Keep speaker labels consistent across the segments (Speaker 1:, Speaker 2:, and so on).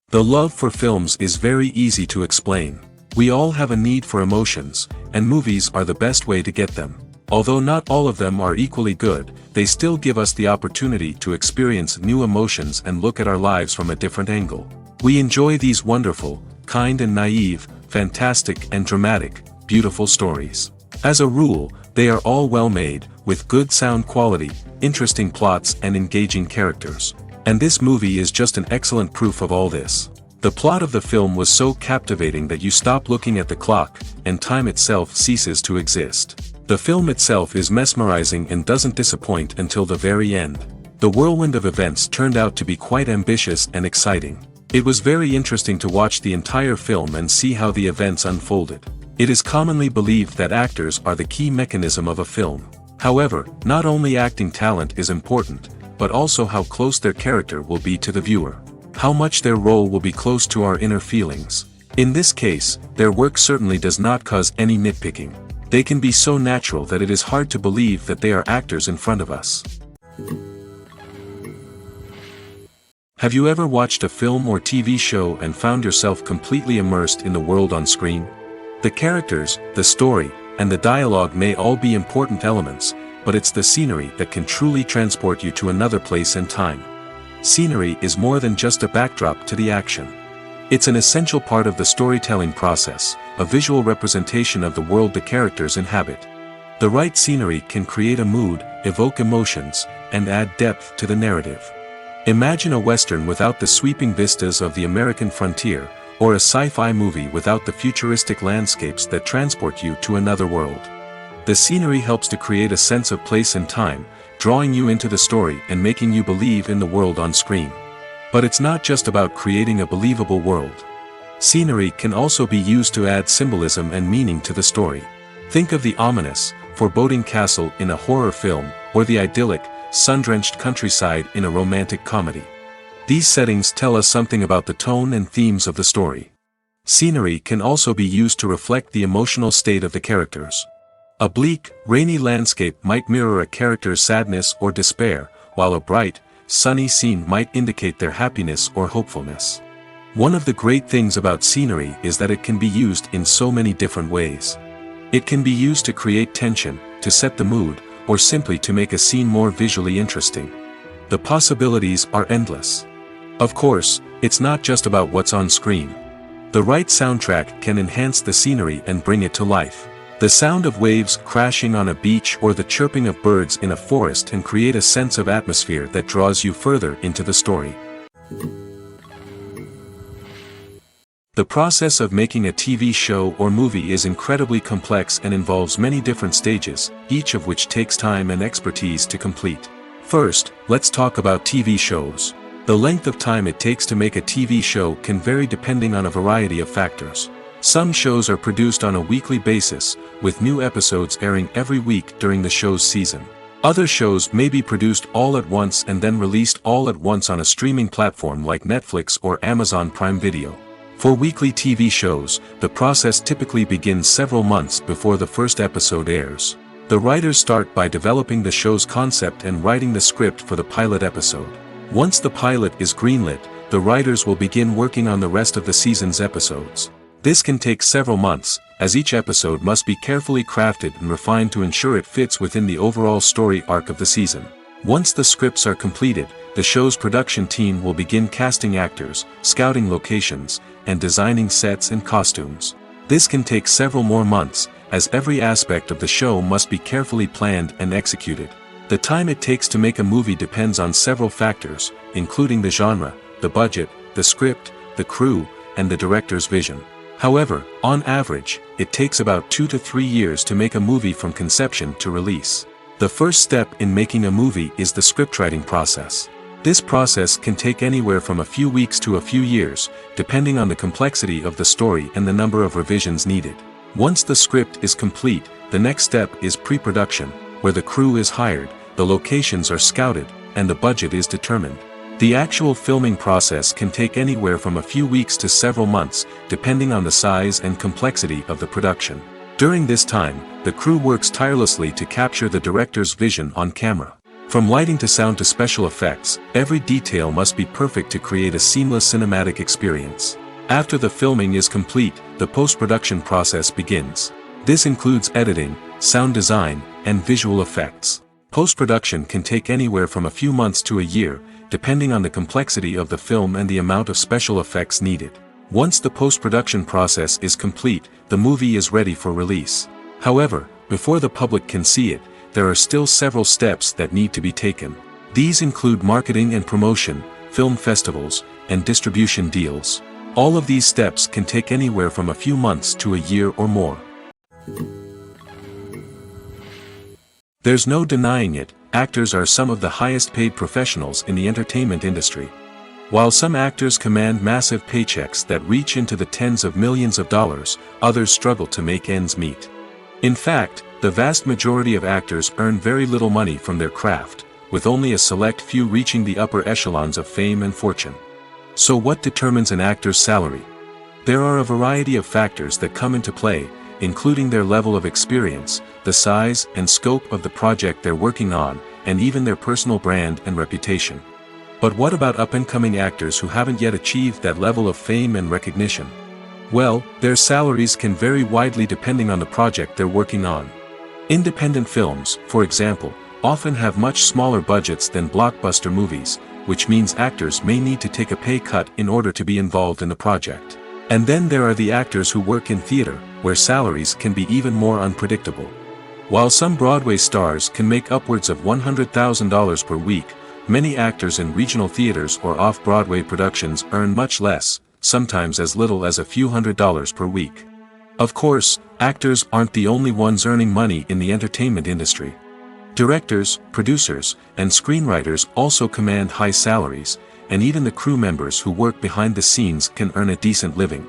Speaker 1: The love for films is very easy to explain. We all have a need for emotions, and movies are the best way to get them. Although not all of them are equally good, they still give us the opportunity to experience new emotions and look at our lives from a different angle. We enjoy these wonderful, kind and naive, fantastic and dramatic, beautiful stories. As a rule, they are all well made, with good sound quality, interesting plots and engaging characters. And this movie is just an excellent proof of all this. The plot of the film was so captivating that you stop looking at the clock, and time itself ceases to exist. The film itself is mesmerizing and doesn't disappoint until the very end. The whirlwind of events turned out to be quite ambitious and exciting. It was very interesting to watch the entire film and see how the events unfolded. It is commonly believed that actors are the key mechanism of a film. However, not only acting talent is important, but also how close their character will be to the viewer. How much their role will be close to our inner feelings. In this case, their work certainly does not cause any nitpicking. They can be so natural that it is hard to believe that they are actors in front of us. Have you ever watched a film or TV show and found yourself completely immersed in the world on screen? The characters, the story, and the dialogue may all be important elements, but it's the scenery that can truly transport you to another place and time. Scenery is more than just a backdrop to the action. It's an essential part of the storytelling process, a visual representation of the world the characters inhabit. The right scenery can create a mood, evoke emotions, and add depth to the narrative. Imagine a western without the sweeping vistas of the American frontier, or a sci-fi movie without the futuristic landscapes that transport you to another world. The scenery helps to create a sense of place and time, drawing you into the story and making you believe in the world on screen. But it's not just about creating a believable world. Scenery can also be used to add symbolism and meaning to the story. Think of the ominous, foreboding castle in a horror film, or the idyllic, sun-drenched countryside in a romantic comedy. These settings tell us something about the tone and themes of the story. Scenery can also be used to reflect the emotional state of the characters. A bleak, rainy landscape might mirror a character's sadness or despair, while a bright, sunny scene might indicate their happiness or hopefulness. One of the great things about scenery is that it can be used in so many different ways. It can be used to create tension, to set the mood, or simply to make a scene more visually interesting. The possibilities are endless. Of course, it's not just about what's on screen. The right soundtrack can enhance the scenery and bring it to life. The sound of waves crashing on a beach or the chirping of birds in a forest can create a sense of atmosphere that draws you further into the story. The process of making a TV show or movie is incredibly complex and involves many different stages, each of which takes time and expertise to complete. First, let's talk about TV shows. The length of time it takes to make a TV show can vary depending on a variety of factors. Some shows are produced on a weekly basis, with new episodes airing every week during the show's season. Other shows may be produced all at once and then released all at once on a streaming platform like Netflix or Amazon Prime Video. For weekly TV shows, the process typically begins several months before the first episode airs. The writers start by developing the show's concept and writing the script for the pilot episode. Once the pilot is greenlit, the writers will begin working on the rest of the season's episodes. This can take several months, as each episode must be carefully crafted and refined to ensure it fits within the overall story arc of the season. Once the scripts are completed, the show's production team will begin casting actors, scouting locations, and designing sets and costumes. This can take several more months, as every aspect of the show must be carefully planned and executed. The time it takes to make a movie depends on several factors, including the genre, the budget, the script, the crew, and the director's vision. However, on average, it takes about 2 to 3 years to make a movie from conception to release. The first step in making a movie is the scriptwriting process. This process can take anywhere from a few weeks to a few years, depending on the complexity of the story and the number of revisions needed. Once the script is complete, the next step is pre-production, where the crew is hired, the locations are scouted, and the budget is determined. The actual filming process can take anywhere from a few weeks to several months, depending on the size and complexity of the production. During this time, the crew works tirelessly to capture the director's vision on camera. From lighting to sound to special effects, every detail must be perfect to create a seamless cinematic experience. After the filming is complete, the post-production process begins. This includes editing, sound design, and visual effects. Post-production can take anywhere from a few months to a year, depending on the complexity of the film and the amount of special effects needed. Once the post-production process is complete, the movie is ready for release. However, before the public can see it, there are still several steps that need to be taken. These include marketing and promotion, film festivals, and distribution deals. All of these steps can take anywhere from a few months to a year or more. There's no denying it, actors are some of the highest paid professionals in the entertainment industry. While some actors command massive paychecks that reach into the tens of millions of dollars, others struggle to make ends meet. In fact, the vast majority of actors earn very little money from their craft, with only a select few reaching the upper echelons of fame and fortune. So what determines an actor's salary? There are a variety of factors that come into play, including their level of experience, the size and scope of the project they're working on, and even their personal brand and reputation. But what about up-and-coming actors who haven't yet achieved that level of fame and recognition? Well, their salaries can vary widely depending on the project they're working on. Independent films, for example, often have much smaller budgets than blockbuster movies, which means actors may need to take a pay cut in order to be involved in the project. And then there are the actors who work in theater, where salaries can be even more unpredictable. While some Broadway stars can make upwards of $100,000 per week, many actors in regional theaters or off-Broadway productions earn much less, sometimes as little as a few $100s per week. Of course, actors aren't the only ones earning money in the entertainment industry. Directors, producers, and screenwriters also command high salaries, and even the crew members who work behind the scenes can earn a decent living.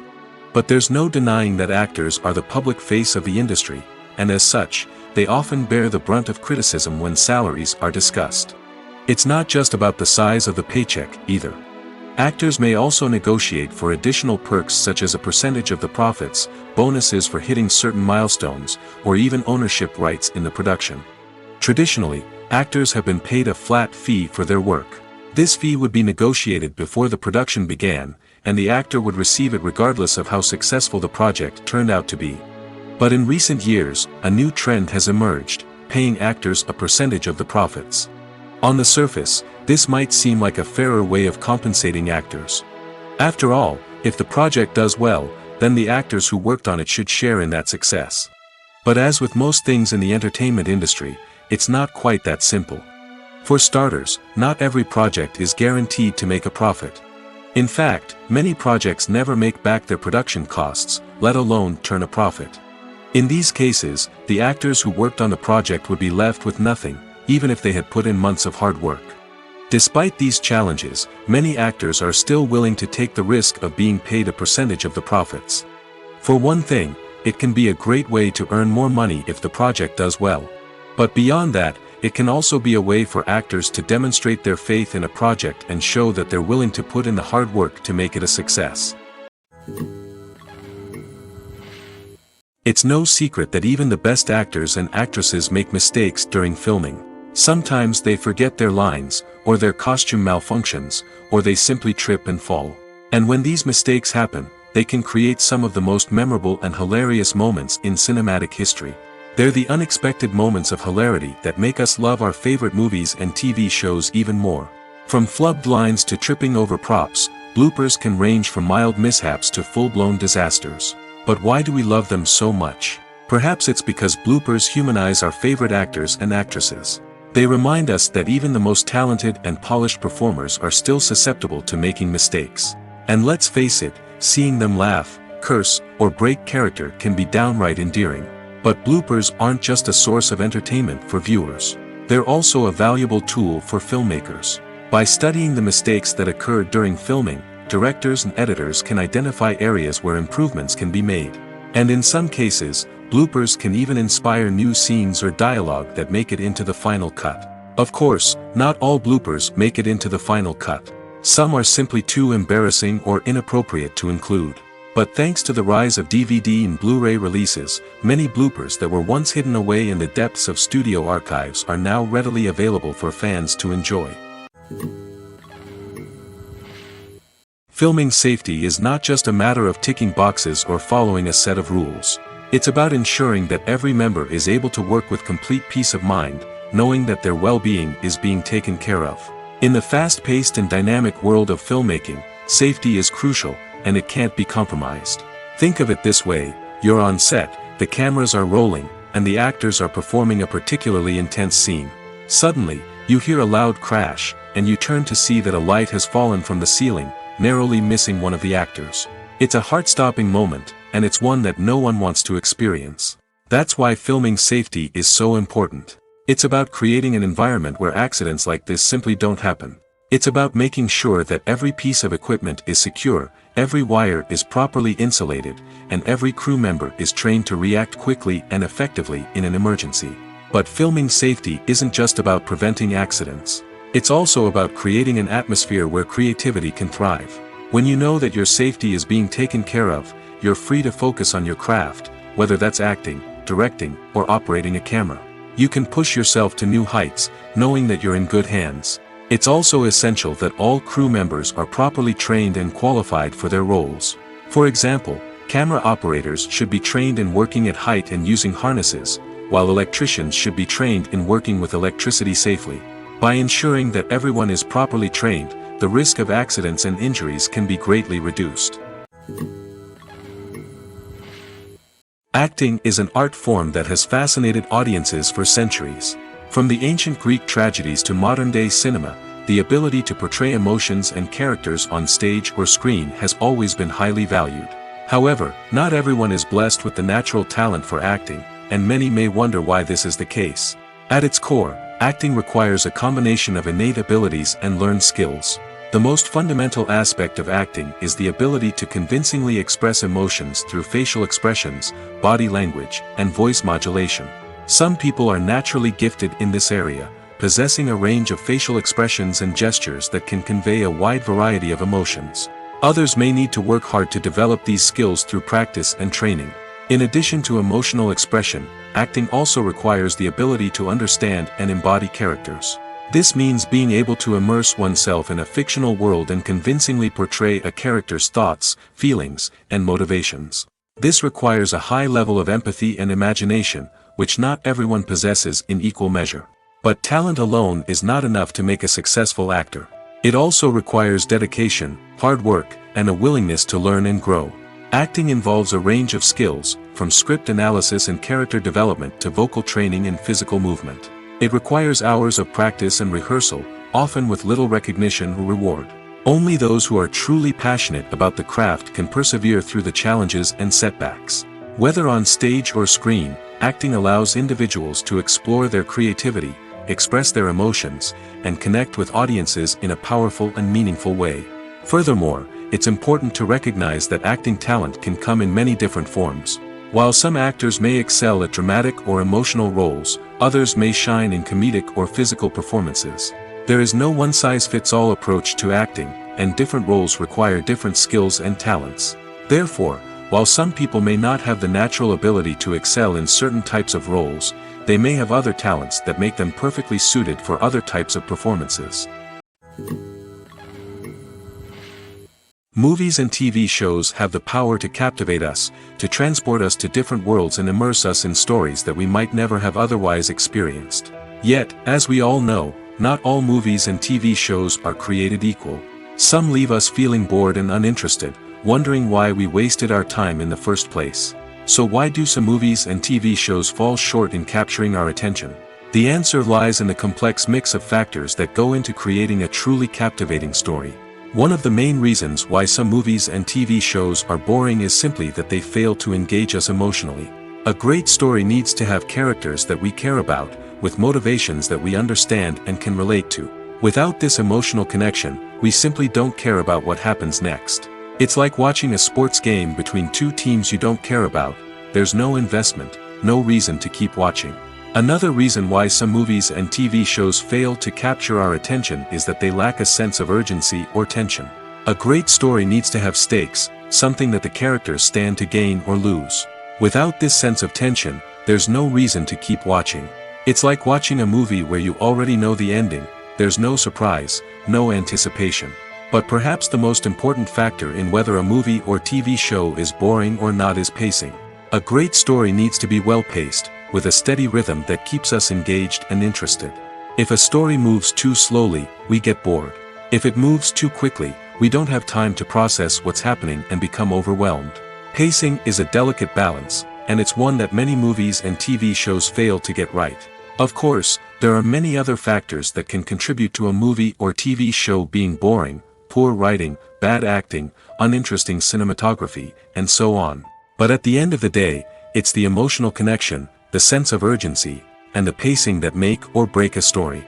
Speaker 1: But there's no denying that actors are the public face of the industry, and as such, they often bear the brunt of criticism when salaries are discussed. It's not just about the size of the paycheck, either. Actors may also negotiate for additional perks such as a percentage of the profits, bonuses for hitting certain milestones, or even ownership rights in the production. Traditionally, actors have been paid a flat fee for their work. This fee would be negotiated before the production began, and the actor would receive it regardless of how successful the project turned out to be. But in recent years, a new trend has emerged, paying actors a percentage of the profits. On the surface, this might seem like a fairer way of compensating actors. After all, if the project does well, then the actors who worked on it should share in that success. But as with most things in the entertainment industry, it's not quite that simple. For starters, not every project is guaranteed to make a profit. In fact, many projects never make back their production costs, let alone turn a profit. In these cases, the actors who worked on the project would be left with nothing, even if they had put in months of hard work. Despite these challenges, many actors are still willing to take the risk of being paid a percentage of the profits. For one thing, it can be a great way to earn more money if the project does well. But beyond that, it can also be a way for actors to demonstrate their faith in a project and show that they're willing to put in the hard work to make it a success. It's no secret that even the best actors and actresses make mistakes during filming. Sometimes they forget their lines, or their costume malfunctions, or they simply trip and fall. And when these mistakes happen, they can create some of the most memorable and hilarious moments in cinematic history. They're the unexpected moments of hilarity that make us love our favorite movies and TV shows even more. From flubbed lines to tripping over props, bloopers can range from mild mishaps to full-blown disasters. But why do we love them so much? Perhaps it's because bloopers humanize our favorite actors and actresses. They remind us that even the most talented and polished performers are still susceptible to making mistakes. And let's face it, seeing them laugh, curse, or break character can be downright endearing. But bloopers aren't just a source of entertainment for viewers. They're also a valuable tool for filmmakers. By studying the mistakes that occurred during filming, directors and editors can identify areas where improvements can be made. And in some cases, bloopers can even inspire new scenes or dialogue that make it into the final cut. Of course, not all bloopers make it into the final cut. Some are simply too embarrassing or inappropriate to include. But thanks to the rise of DVD and Blu-ray releases, many bloopers that were once hidden away in the depths of studio archives are now readily available for fans to enjoy. Filming safety is not just a matter of ticking boxes or following a set of rules. It's about ensuring that every member is able to work with complete peace of mind, knowing that their well-being is being taken care of. In the fast-paced and dynamic world of filmmaking, safety is crucial, and it can't be compromised. Think of it this way: you're on set, the cameras are rolling, and the actors are performing a particularly intense scene. Suddenly, you hear a loud crash, and you turn to see that a light has fallen from the ceiling, narrowly missing one of the actors. It's a heart-stopping moment, and it's one that no one wants to experience. That's why filming safety is so important. It's about creating an environment where accidents like this simply don't happen. It's about making sure that every piece of equipment is secure, every wire is properly insulated, and every crew member is trained to react quickly and effectively in an emergency. But filming safety isn't just about preventing accidents. It's also about creating an atmosphere where creativity can thrive. When you know that your safety is being taken care of, you're free to focus on your craft, whether that's acting, directing, or operating a camera. You can push yourself to new heights, knowing that you're in good hands. It's also essential that all crew members are properly trained and qualified for their roles. For example, camera operators should be trained in working at height and using harnesses, while electricians should be trained in working with electricity safely. By ensuring that everyone is properly trained, the risk of accidents and injuries can be greatly reduced. Acting is an art form that has fascinated audiences for centuries. From the ancient Greek tragedies to modern-day cinema, the ability to portray emotions and characters on stage or screen has always been highly valued. However, not everyone is blessed with the natural talent for acting, and many may wonder why this is the case. At its core, acting requires a combination of innate abilities and learned skills. The most fundamental aspect of acting is the ability to convincingly express emotions through facial expressions, body language, and voice modulation. Some people are naturally gifted in this area, possessing a range of facial expressions and gestures that can convey a wide variety of emotions. Others may need to work hard to develop these skills through practice and training. In addition to emotional expression, acting also requires the ability to understand and embody characters. This means being able to immerse oneself in a fictional world and convincingly portray a character's thoughts, feelings, and motivations. This requires a high level of empathy and imagination, which not everyone possesses in equal measure. But talent alone is not enough to make a successful actor. It also requires dedication, hard work, and a willingness to learn and grow. Acting involves a range of skills, from script analysis and character development to vocal training and physical movement. It requires hours of practice and rehearsal, often with little recognition or reward. Only those who are truly passionate about the craft can persevere through the challenges and setbacks. Whether on stage or screen, acting allows individuals to explore their creativity, express their emotions, and connect with audiences in a powerful and meaningful way. Furthermore, it's important to recognize that acting talent can come in many different forms. While some actors may excel at dramatic or emotional roles, others may shine in comedic or physical performances. There is no one-size-fits-all approach to acting, and different roles require different skills and talents. Therefore, while some people may not have the natural ability to excel in certain types of roles, they may have other talents that make them perfectly suited for other types of performances. Movies and TV shows have the power to captivate us, to transport us to different worlds and immerse us in stories that we might never have otherwise experienced. Yet, as we all know, not all movies and TV shows are created equal. Some leave us feeling bored and uninterested, wondering why we wasted our time in the first place. So why do some movies and TV shows fall short in capturing our attention? The answer lies in the complex mix of factors that go into creating a truly captivating story. One of the main reasons why some movies and TV shows are boring is simply that they fail to engage us emotionally. A great story needs to have characters that we care about, with motivations that we understand and can relate to. Without this emotional connection, we simply don't care about what happens next. It's like watching a sports game between two teams you don't care about. There's no investment, no reason to keep watching. Another reason why some movies and TV shows fail to capture our attention is that they lack a sense of urgency or tension. A great story needs to have stakes, something that the characters stand to gain or lose. Without this sense of tension, there's no reason to keep watching. It's like watching a movie where you already know the ending, there's no surprise, no anticipation. But perhaps the most important factor in whether a movie or TV show is boring or not is pacing. A great story needs to be well-paced, with a steady rhythm that keeps us engaged and interested. If a story moves too slowly, we get bored. If it moves too quickly, we don't have time to process what's happening and become overwhelmed. Pacing is a delicate balance, and it's one that many movies and TV shows fail to get right. Of course, there are many other factors that can contribute to a movie or TV show being boring: poor writing, bad acting, uninteresting cinematography, and so on. But at the end of the day, it's the emotional connection, the sense of urgency, and the pacing that make or break a story.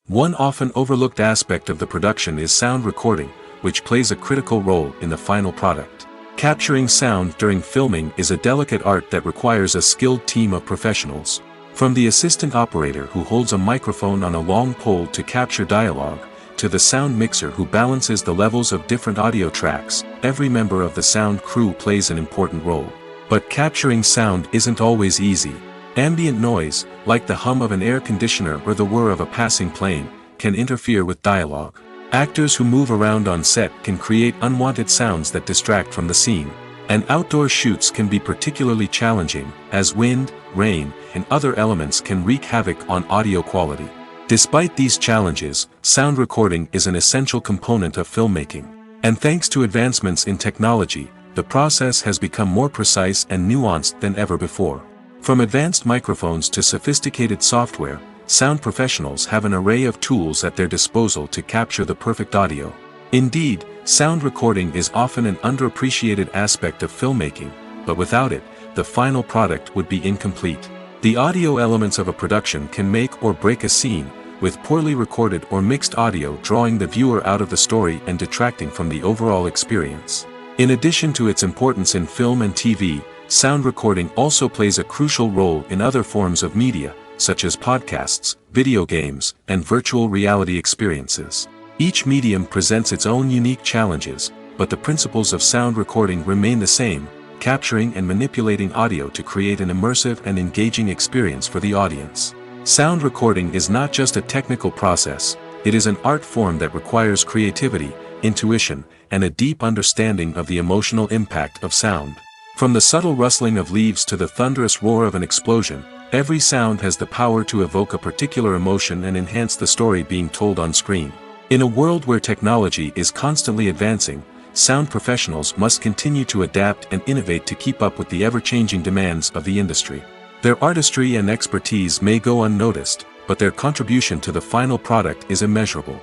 Speaker 1: One often overlooked aspect of the production is sound recording, which plays a critical role in the final product. Capturing sound during filming is a delicate art that requires a skilled team of professionals. From the assistant operator who holds a microphone on a long pole to capture dialogue, to the sound mixer who balances the levels of different audio tracks, every member of the sound crew plays an important role. But capturing sound isn't always easy. Ambient noise, like the hum of an air conditioner or the whir of a passing plane, can interfere with dialogue. Actors who move around on set can create unwanted sounds that distract from the scene. And outdoor shoots can be particularly challenging, as wind, rain, and other elements can wreak havoc on audio quality. Despite these challenges, sound recording is an essential component of filmmaking. And thanks to advancements in technology, the process has become more precise and nuanced than ever before. From advanced microphones to sophisticated software, sound professionals have an array of tools at their disposal to capture the perfect audio. Indeed, sound recording is often an underappreciated aspect of filmmaking, but without it, the final product would be incomplete. The audio elements of a production can make or break a scene, with poorly recorded or mixed audio drawing the viewer out of the story and detracting from the overall experience. In addition to its importance in film and TV, sound recording also plays a crucial role in other forms of media, such as podcasts, video games, and virtual reality experiences. Each medium presents its own unique challenges, but the principles of sound recording remain the same: capturing and manipulating audio to create an immersive and engaging experience for the audience. Sound recording is not just a technical process, it is an art form that requires creativity, intuition, and a deep understanding of the emotional impact of sound. From the subtle rustling of leaves to the thunderous roar of an explosion, every sound has the power to evoke a particular emotion and enhance the story being told on screen. In a world where technology is constantly advancing, sound professionals must continue to adapt and innovate to keep up with the ever-changing demands of the industry. Their artistry and expertise may go unnoticed, but their contribution to the final product is immeasurable.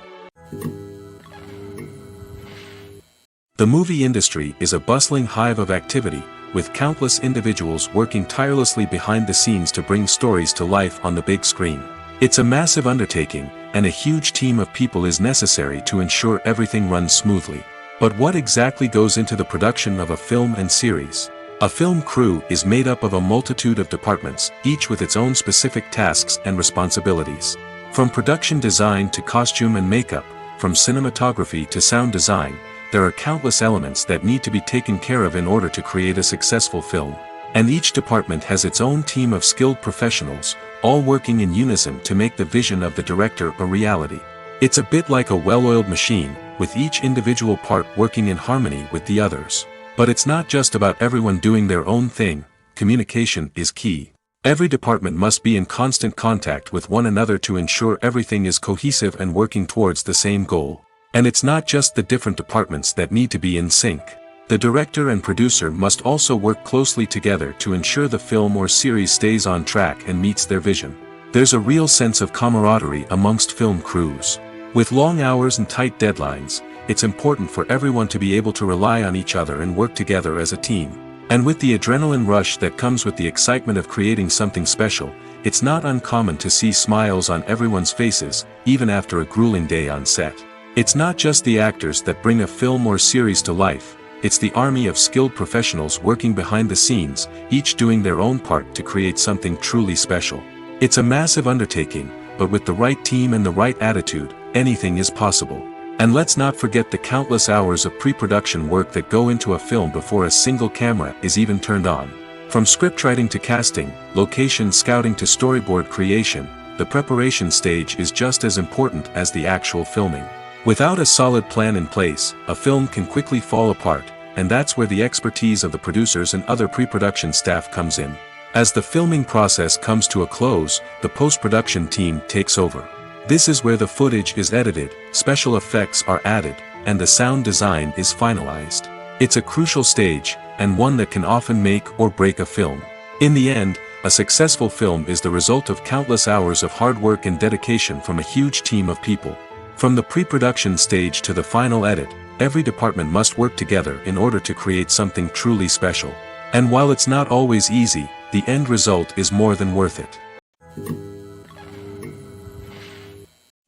Speaker 1: The movie industry is a bustling hive of activity, with countless individuals working tirelessly behind the scenes to bring stories to life on the big screen. It's a massive undertaking, and a huge team of people is necessary to ensure everything runs smoothly. But what exactly goes into the production of a film and series? A film crew is made up of a multitude of departments, each with its own specific tasks and responsibilities. From production design to costume and makeup, from cinematography to sound design, there are countless elements that need to be taken care of in order to create a successful film. And each department has its own team of skilled professionals, all working in unison to make the vision of the director a reality. It's a bit like a well-oiled machine, with each individual part working in harmony with the others. But it's not just about everyone doing their own thing, communication is key. Every department must be in constant contact with one another to ensure everything is cohesive and working towards the same goal. And it's not just the different departments that need to be in sync. The director and producer must also work closely together to ensure the film or series stays on track and meets their vision. There's a real sense of camaraderie amongst film crews. With long hours and tight deadlines, it's important for everyone to be able to rely on each other and work together as a team. And with the adrenaline rush that comes with the excitement of creating something special, it's not uncommon to see smiles on everyone's faces, even after a grueling day on set. It's not just the actors that bring a film or series to life, it's the army of skilled professionals working behind the scenes, each doing their own part to create something truly special. It's a massive undertaking, but with the right team and the right attitude, anything is possible. And let's not forget the countless hours of pre-production work that go into a film before a single camera is even turned on. From scriptwriting to casting, location scouting to storyboard creation, the preparation stage is just as important as the actual filming. Without a solid plan in place, a film can quickly fall apart, and that's where the expertise of the producers and other pre-production staff comes in. As the filming process comes to a close, the post-production team takes over. This is where the footage is edited, special effects are added, and the sound design is finalized. It's a crucial stage, and one that can often make or break a film. In the end, a successful film is the result of countless hours of hard work and dedication from a huge team of people. From the pre-production stage to the final edit, every department must work together in order to create something truly special. And while it's not always easy, the end result is more than worth it.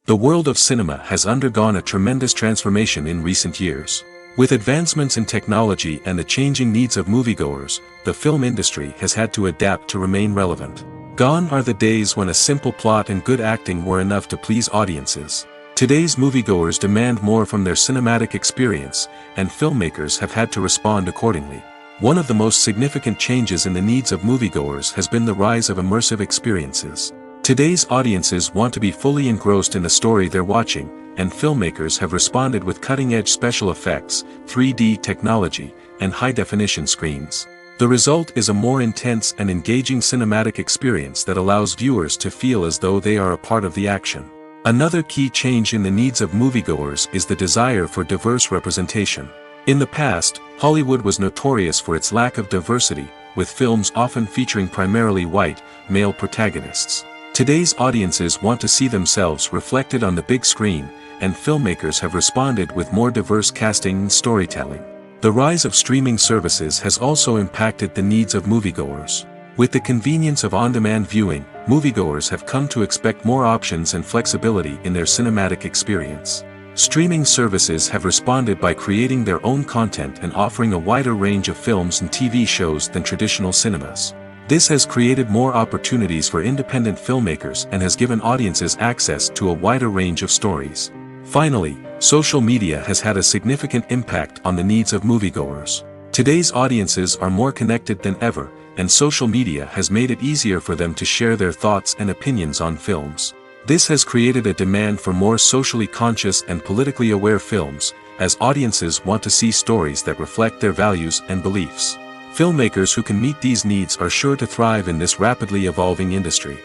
Speaker 1: The world of cinema has undergone a tremendous transformation in recent years. With advancements in technology and the changing needs of moviegoers, the film industry has had to adapt to remain relevant. Gone are the days when a simple plot and good acting were enough to please audiences. Today's moviegoers demand more from their cinematic experience, and filmmakers have had to respond accordingly. One of the most significant changes in the needs of moviegoers has been the rise of immersive experiences. Today's audiences want to be fully engrossed in the story they're watching, and filmmakers have responded with cutting-edge special effects, 3D technology, and high-definition screens. The result is a more intense and engaging cinematic experience that allows viewers to feel as though they are a part of the action. Another key change in the needs of moviegoers is the desire for diverse representation. In the past, Hollywood was notorious for its lack of diversity, with films often featuring primarily white, male protagonists. Today's audiences want to see themselves reflected on the big screen, and filmmakers have responded with more diverse casting and storytelling. The rise of streaming services has also impacted the needs of moviegoers. With the convenience of on-demand viewing, moviegoers have come to expect more options and flexibility in their cinematic experience. Streaming services have responded by creating their own content and offering a wider range of films and TV shows than traditional cinemas. This has created more opportunities for independent filmmakers and has given audiences access to a wider range of stories. Finally, social media has had a significant impact on the needs of moviegoers. Today's audiences are more connected than ever, and social media has made it easier for them to share their thoughts and opinions on films. This has created a demand for more socially conscious and politically aware films, as audiences want to see stories that reflect their values and beliefs. Filmmakers who can meet these needs are sure to thrive in this rapidly evolving industry.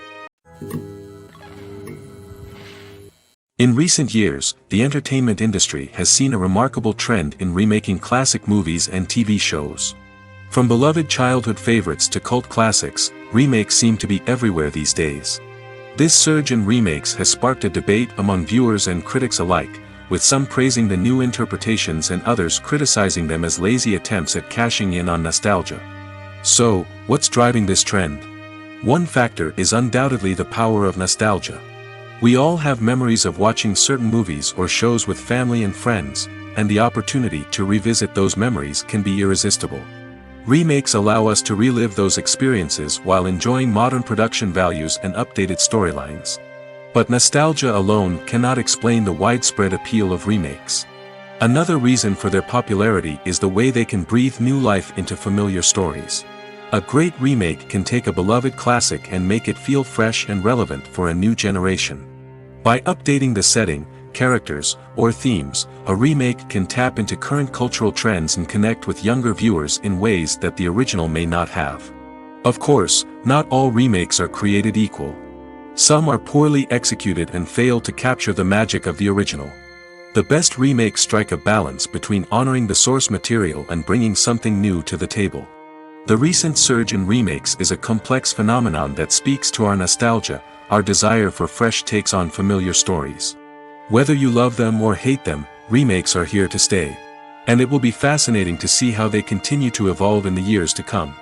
Speaker 1: In recent years, the entertainment industry has seen a remarkable trend in remaking classic movies and TV shows. From beloved childhood favorites to cult classics, remakes seem to be everywhere these days. This surge in remakes has sparked a debate among viewers and critics alike, with some praising the new interpretations and others criticizing them as lazy attempts at cashing in on nostalgia. So, what's driving this trend? One factor is undoubtedly the power of nostalgia. We all have memories of watching certain movies or shows with family and friends, and the opportunity to revisit those memories can be irresistible. Remakes allow us to relive those experiences while enjoying modern production values and updated storylines. But nostalgia alone cannot explain the widespread appeal of remakes. Another reason for their popularity is the way they can breathe new life into familiar stories. A great remake can take a beloved classic and make it feel fresh and relevant for a new generation. By updating the setting, characters, or themes, a remake can tap into current cultural trends and connect with younger viewers in ways that the original may not have. Of course, not all remakes are created equal. Some are poorly executed and fail to capture the magic of the original. The best remakes strike a balance between honoring the source material and bringing something new to the table. The recent surge in remakes is a complex phenomenon that speaks to our nostalgia, our desire for fresh takes on familiar stories. Whether you love them or hate them, remakes are here to stay. And it will be fascinating to see how they continue to evolve in the years to come.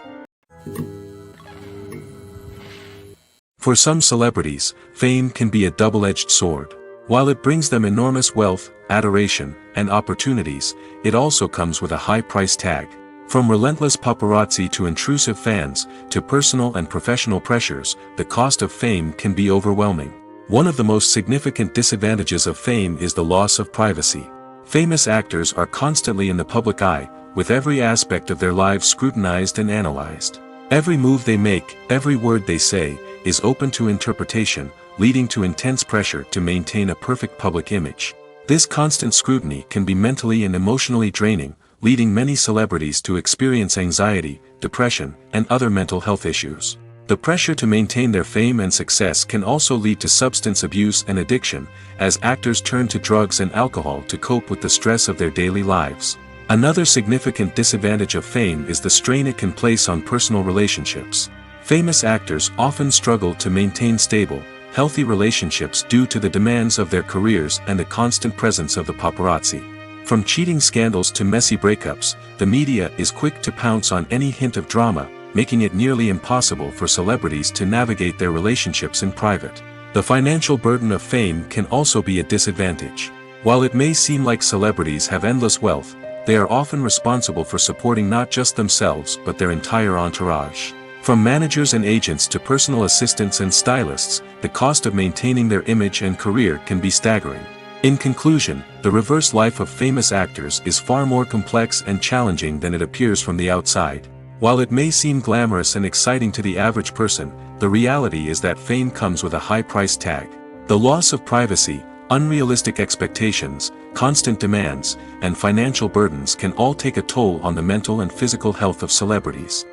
Speaker 1: For some celebrities, fame can be a double-edged sword. While it brings them enormous wealth, adoration, and opportunities, it also comes with a high price tag. From relentless paparazzi to intrusive fans, to personal and professional pressures, the cost of fame can be overwhelming. One of the most significant disadvantages of fame is the loss of privacy. Famous actors are constantly in the public eye, with every aspect of their lives scrutinized and analyzed. Every move they make, every word they say, is open to interpretation, leading to intense pressure to maintain a perfect public image. This constant scrutiny can be mentally and emotionally draining, leading many celebrities to experience anxiety, depression, and other mental health issues. The pressure to maintain their fame and success can also lead to substance abuse and addiction, as actors turn to drugs and alcohol to cope with the stress of their daily lives. Another significant disadvantage of fame is the strain it can place on personal relationships. Famous actors often struggle to maintain stable, healthy relationships due to the demands of their careers and the constant presence of the paparazzi. From cheating scandals to messy breakups, the media is quick to pounce on any hint of drama, making it nearly impossible for celebrities to navigate their relationships in private. The financial burden of fame can also be a disadvantage. While it may seem like celebrities have endless wealth, they are often responsible for supporting not just themselves but their entire entourage. From managers and agents to personal assistants and stylists, the cost of maintaining their image and career can be staggering. In conclusion, the reverse life of famous actors is far more complex and challenging than it appears from the outside. While it may seem glamorous and exciting to the average person, the reality is that fame comes with a high price tag. The loss of privacy, unrealistic expectations, constant demands, and financial burdens can all take a toll on the mental and physical health of celebrities.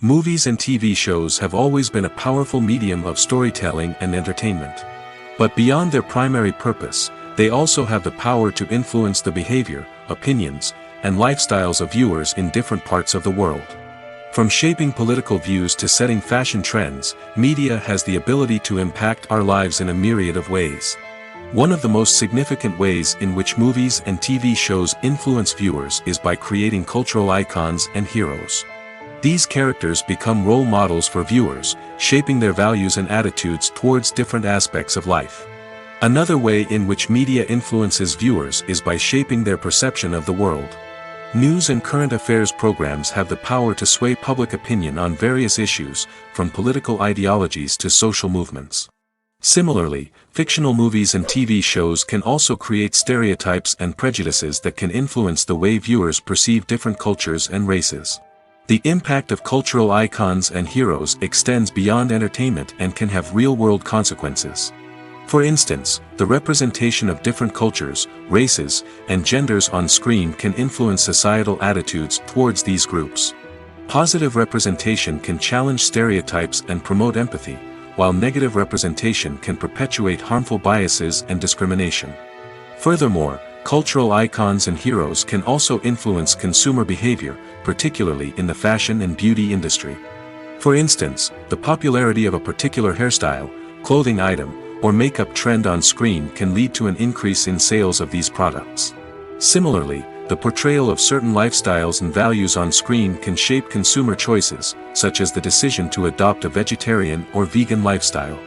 Speaker 1: Movies and TV shows have always been a powerful medium of storytelling and entertainment. But beyond their primary purpose, they also have the power to influence the behavior, opinions, and lifestyles of viewers in different parts of the world. From shaping political views to setting fashion trends, media has the ability to impact our lives in a myriad of ways. One of the most significant ways in which movies and TV shows influence viewers is by creating cultural icons and heroes. These characters become role models for viewers, shaping their values and attitudes towards different aspects of life. Another way in which media influences viewers is by shaping their perception of the world. News and current affairs programs have the power to sway public opinion on various issues, from political ideologies to social movements. Similarly, fictional movies and TV shows can also create stereotypes and prejudices that can influence the way viewers perceive different cultures and races. The impact of cultural icons and heroes extends beyond entertainment and can have real-world consequences. For instance, the representation of different cultures, races, and genders on screen can influence societal attitudes towards these groups. Positive representation can challenge stereotypes and promote empathy, while negative representation can perpetuate harmful biases and discrimination. Furthermore, cultural icons and heroes can also influence consumer behavior, particularly in the fashion and beauty industry. For instance, the popularity of a particular hairstyle, clothing item, or makeup trend on screen can lead to an increase in sales of these products. Similarly, the portrayal of certain lifestyles and values on screen can shape consumer choices, such as the decision to adopt a vegetarian or vegan lifestyle.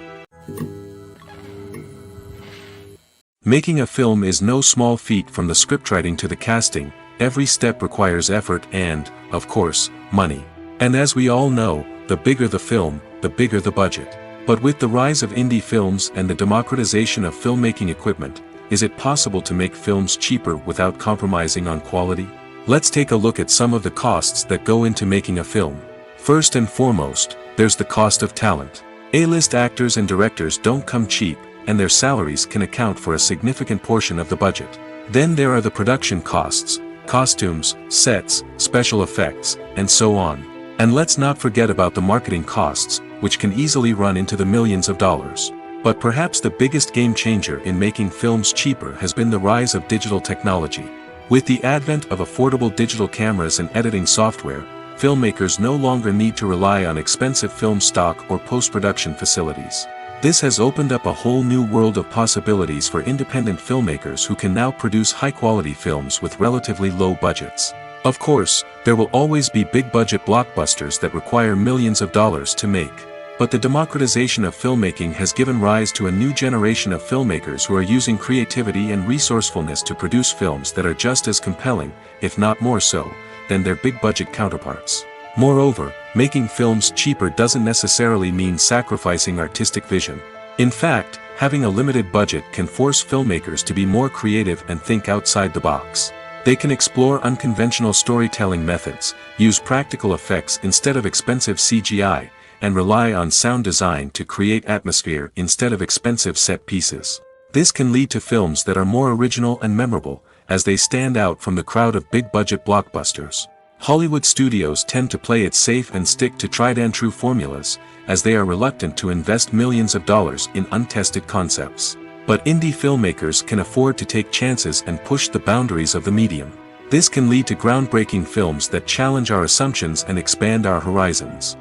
Speaker 1: Making a film is no small feat. From the scriptwriting to the casting, every step requires effort and, of course, money. And as we all know, the bigger the film, the bigger the budget. But with the rise of indie films and the democratization of filmmaking equipment, is it possible to make films cheaper without compromising on quality? Let's take a look at some of the costs that go into making a film. First and foremost, there's the cost of talent. A-list actors and directors don't come cheap, and their salaries can account for a significant portion of the budget. Then there are the production costs, costumes, sets, special effects, and so on. And let's not forget about the marketing costs, which can easily run into the millions of dollars. But perhaps the biggest game changer in making films cheaper has been the rise of digital technology. With the advent of affordable digital cameras and editing software, filmmakers no longer need to rely on expensive film stock or post-production facilities. This has opened up a whole new world of possibilities for independent filmmakers who can now produce high-quality films with relatively low budgets. Of course, there will always be big-budget blockbusters that require millions of dollars to make. But the democratization of filmmaking has given rise to a new generation of filmmakers who are using creativity and resourcefulness to produce films that are just as compelling, if not more so, than their big-budget counterparts. Moreover, Making films cheaper doesn't necessarily mean sacrificing artistic vision. In fact, having a limited budget can force filmmakers to be more creative and think outside the box. They can explore unconventional storytelling methods, use practical effects instead of expensive CGI, and rely on sound design to create atmosphere instead of expensive set pieces. This can lead to films that are more original and memorable, as they stand out from the crowd of big-budget blockbusters. Hollywood studios tend to play it safe and stick to tried-and-true formulas, as they are reluctant to invest millions of dollars in untested concepts. But indie filmmakers can afford to take chances and push the boundaries of the medium. This can lead to groundbreaking films that challenge our assumptions and expand our horizons.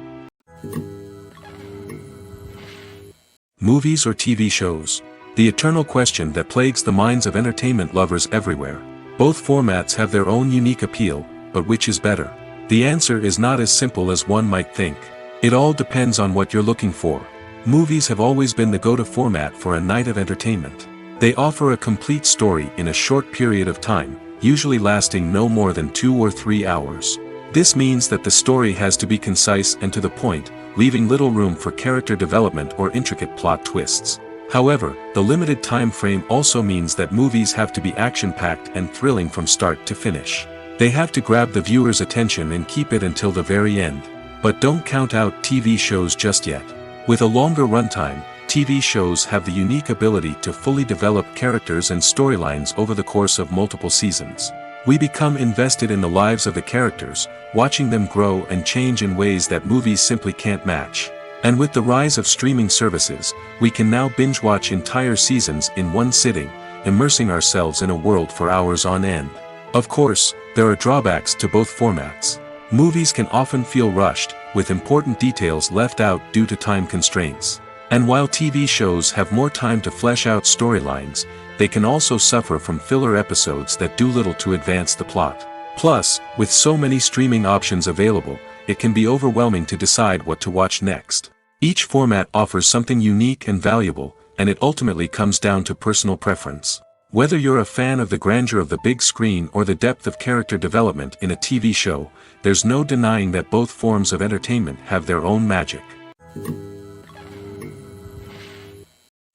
Speaker 1: Movies or TV shows? The eternal question that plagues the minds of entertainment lovers everywhere. Both formats have their own unique appeal, but which is better? The answer is not as simple as one might think. It all depends on what you're looking for. Movies have always been the go-to format for a night of entertainment. They offer a complete story in a short period of time, usually lasting no more than 2 or 3 hours. This means that the story has to be concise and to the point, leaving little room for character development or intricate plot twists. However, the limited time frame also means that movies have to be action-packed and thrilling from start to finish. They have to grab the viewer's attention and keep it until the very end. But don't count out TV shows just yet. With a longer runtime, TV shows have the unique ability to fully develop characters and storylines over the course of multiple seasons. We become invested in the lives of the characters, watching them grow and change in ways that movies simply can't match. And with the rise of streaming services, we can now binge-watch entire seasons in one sitting, immersing ourselves in a world for hours on end. Of course, there are drawbacks to both formats. Movies can often feel rushed, with important details left out due to time constraints. And while TV shows have more time to flesh out storylines, they can also suffer from filler episodes that do little to advance the plot. Plus, with so many streaming options available, it can be overwhelming to decide what to watch next. Each format offers something unique and valuable, and it ultimately comes down to personal preference. Whether you're a fan of the grandeur of the big screen or the depth of character development in a TV show, there's no denying that both forms of entertainment have their own magic.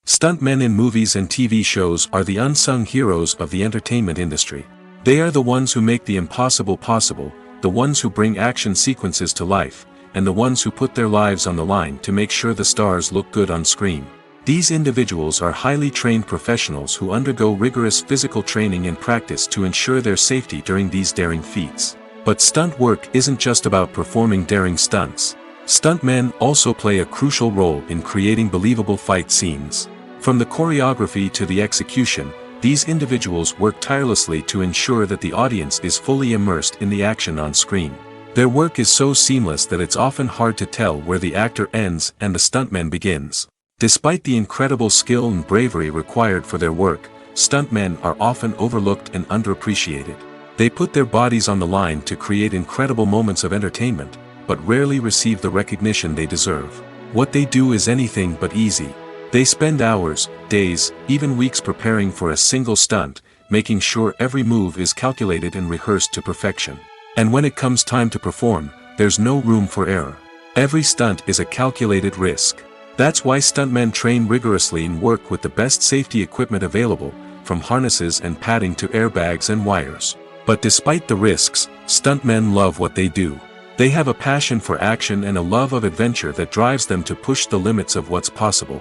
Speaker 1: Stuntmen in movies and TV shows are the unsung heroes of the entertainment industry. They are the ones who make the impossible possible, the ones who bring action sequences to life, and the ones who put their lives on the line to make sure the stars look good on screen. These individuals are highly trained professionals who undergo rigorous physical training and practice to ensure their safety during these daring feats. But stunt work isn't just about performing daring stunts. Stuntmen also play a crucial role in creating believable fight scenes. From the choreography to the execution, these individuals work tirelessly to ensure that the audience is fully immersed in the action on screen. Their work is so seamless that it's often hard to tell where the actor ends and the stuntman begins. Despite the incredible skill and bravery required for their work, stuntmen are often overlooked and underappreciated. They put their bodies on the line to create incredible moments of entertainment, but rarely receive the recognition they deserve. What they do is anything but easy. They spend hours, days, even weeks preparing for a single stunt, making sure every move is calculated and rehearsed to perfection. And when it comes time to perform, there's no room for error. Every stunt is a calculated risk. That's why stuntmen train rigorously and work with the best safety equipment available, from harnesses and padding to airbags and wires. But despite the risks, stuntmen love what they do. They have a passion for action and a love of adventure that drives them to push the limits of what's possible.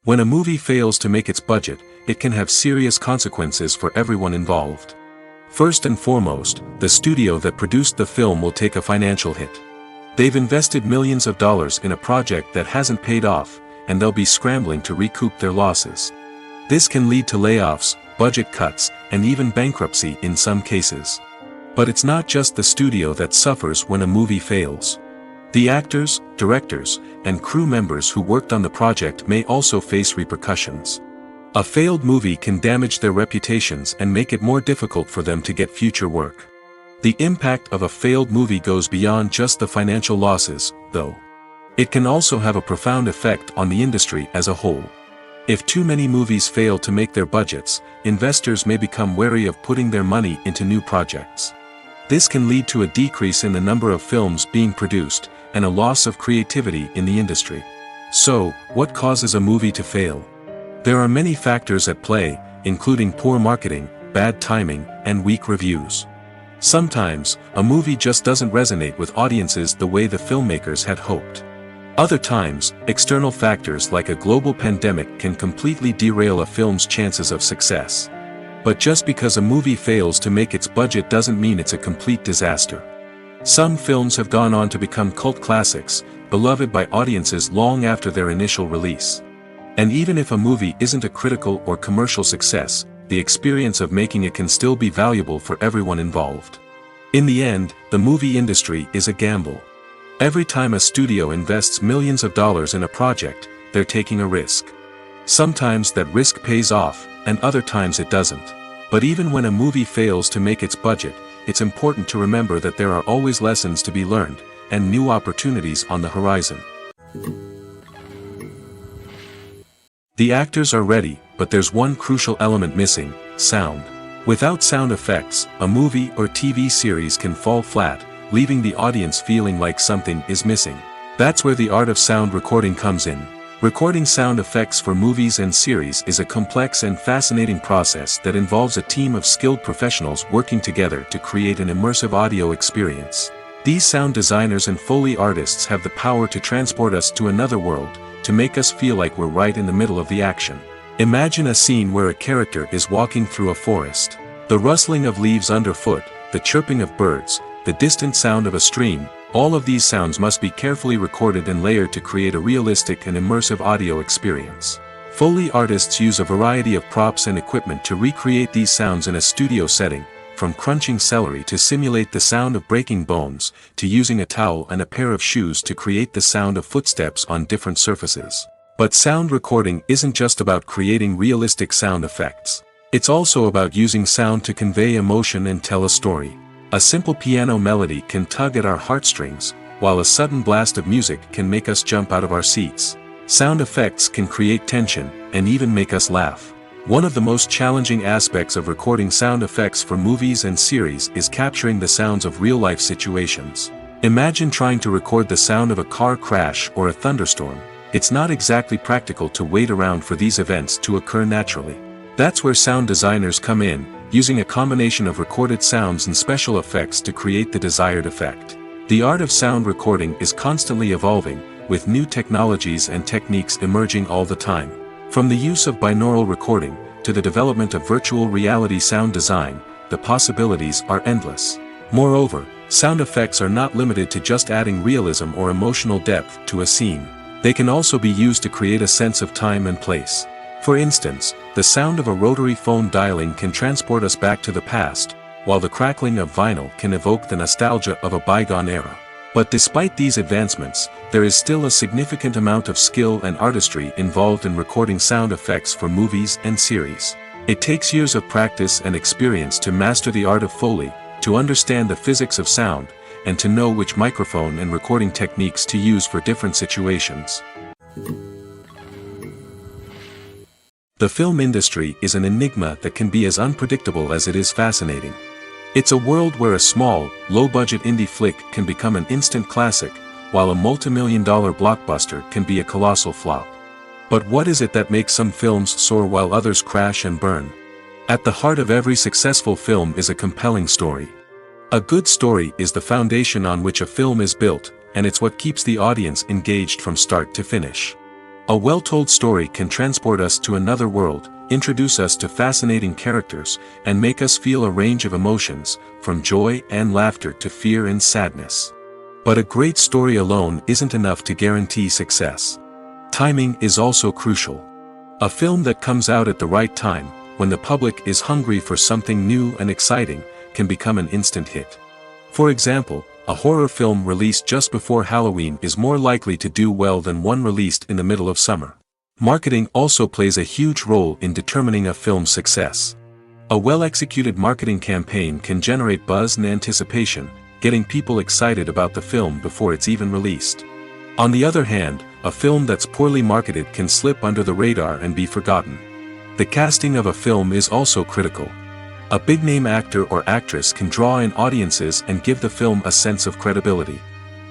Speaker 1: When a movie fails to make its budget, it can have serious consequences for everyone involved. First and foremost, the studio that produced the film will take a financial hit. They've invested millions of dollars in a project that hasn't paid off, and they'll be scrambling to recoup their losses. This can lead to layoffs, budget cuts, and even bankruptcy in some cases. But it's not just the studio that suffers when a movie fails. The actors, directors, and crew members who worked on the project may also face repercussions. A failed movie can damage their reputations and make it more difficult for them to get future work. The impact of a failed movie goes beyond just the financial losses, though. It can also have a profound effect on the industry as a whole. If too many movies fail to make their budgets, investors may become wary of putting their money into new projects. This can lead to a decrease in the number of films being produced, and a loss of creativity in the industry. So, what causes a movie to fail? There are many factors at play, including poor marketing, bad timing, and weak reviews. Sometimes, a movie just doesn't resonate with audiences the way the filmmakers had hoped. Other times, external factors like a global pandemic can completely derail a film's chances of success. But just because a movie fails to make its budget doesn't mean it's a complete disaster. Some films have gone on to become cult classics, beloved by audiences long after their initial release. And even if a movie isn't a critical or commercial success, the experience of making it can still be valuable for everyone involved. In the end, the movie industry is a gamble. Every time a studio invests millions of dollars in a project, they're taking a risk. Sometimes that risk pays off, and other times it doesn't. But even when a movie fails to make its budget, it's important to remember that there are always lessons to be learned, and new opportunities on the horizon. The actors are ready, but there's one crucial element missing: sound. Without sound effects, a movie or TV series can fall flat, leaving the audience feeling like something is missing. That's where the art of sound recording comes in. Recording sound effects for movies and series is a complex and fascinating process that involves a team of skilled professionals working together to create an immersive audio experience. These sound designers and Foley artists have the power to transport us to another world, to make us feel like we're right in the middle of the action. Imagine a scene where a character is walking through a forest. The rustling of leaves underfoot, the chirping of birds, the distant sound of a stream, all of these sounds must be carefully recorded and layered to create a realistic and immersive audio experience. Foley artists use a variety of props and equipment to recreate these sounds in a studio setting, from crunching celery to simulate the sound of breaking bones, to using a towel and a pair of shoes to create the sound of footsteps on different surfaces. But sound recording isn't just about creating realistic sound effects. It's also about using sound to convey emotion and tell a story. A simple piano melody can tug at our heartstrings, while a sudden blast of music can make us jump out of our seats. Sound effects can create tension, and even make us laugh. One of the most challenging aspects of recording sound effects for movies and series is capturing the sounds of real-life situations. Imagine trying to record the sound of a car crash or a thunderstorm. It's not exactly practical to wait around for these events to occur naturally. That's where sound designers come in, using a combination of recorded sounds and special effects to create the desired effect. The art of sound recording is constantly evolving, with new technologies and techniques emerging all the time. From the use of binaural recording, to the development of virtual reality sound design, the possibilities are endless. Moreover, sound effects are not limited to just adding realism or emotional depth to a scene. They can also be used to create a sense of time and place. For instance, the sound of a rotary phone dialing can transport us back to the past, while the crackling of vinyl can evoke the nostalgia of a bygone era. But despite these advancements, there is still a significant amount of skill and artistry involved in recording sound effects for movies and series. It takes years of practice and experience to master the art of Foley, to understand the physics of sound, and to know which microphone and recording techniques to use for different situations. The film industry is an enigma that can be as unpredictable as it is fascinating. It's a world where a small, low-budget indie flick can become an instant classic, while a multi-million-dollar blockbuster can be a colossal flop. But what is it that makes some films soar while others crash and burn? At the heart of every successful film is a compelling story. A good story is the foundation on which a film is built, and it's what keeps the audience engaged from start to finish. A well-told story can transport us to another world, introduce us to fascinating characters, and make us feel a range of emotions, from joy and laughter to fear and sadness. But a great story alone isn't enough to guarantee success. Timing is also crucial. A film that comes out at the right time, when the public is hungry for something new and exciting, can become an instant hit. For example, a horror film released just before Halloween is more likely to do well than one released in the middle of summer. Marketing also plays a huge role in determining a film's success. A well-executed marketing campaign can generate buzz and anticipation, getting people excited about the film before it's even released. On the other hand, a film that's poorly marketed can slip under the radar and be forgotten. The casting of a film is also critical. A big-name actor or actress can draw in audiences and give the film a sense of credibility.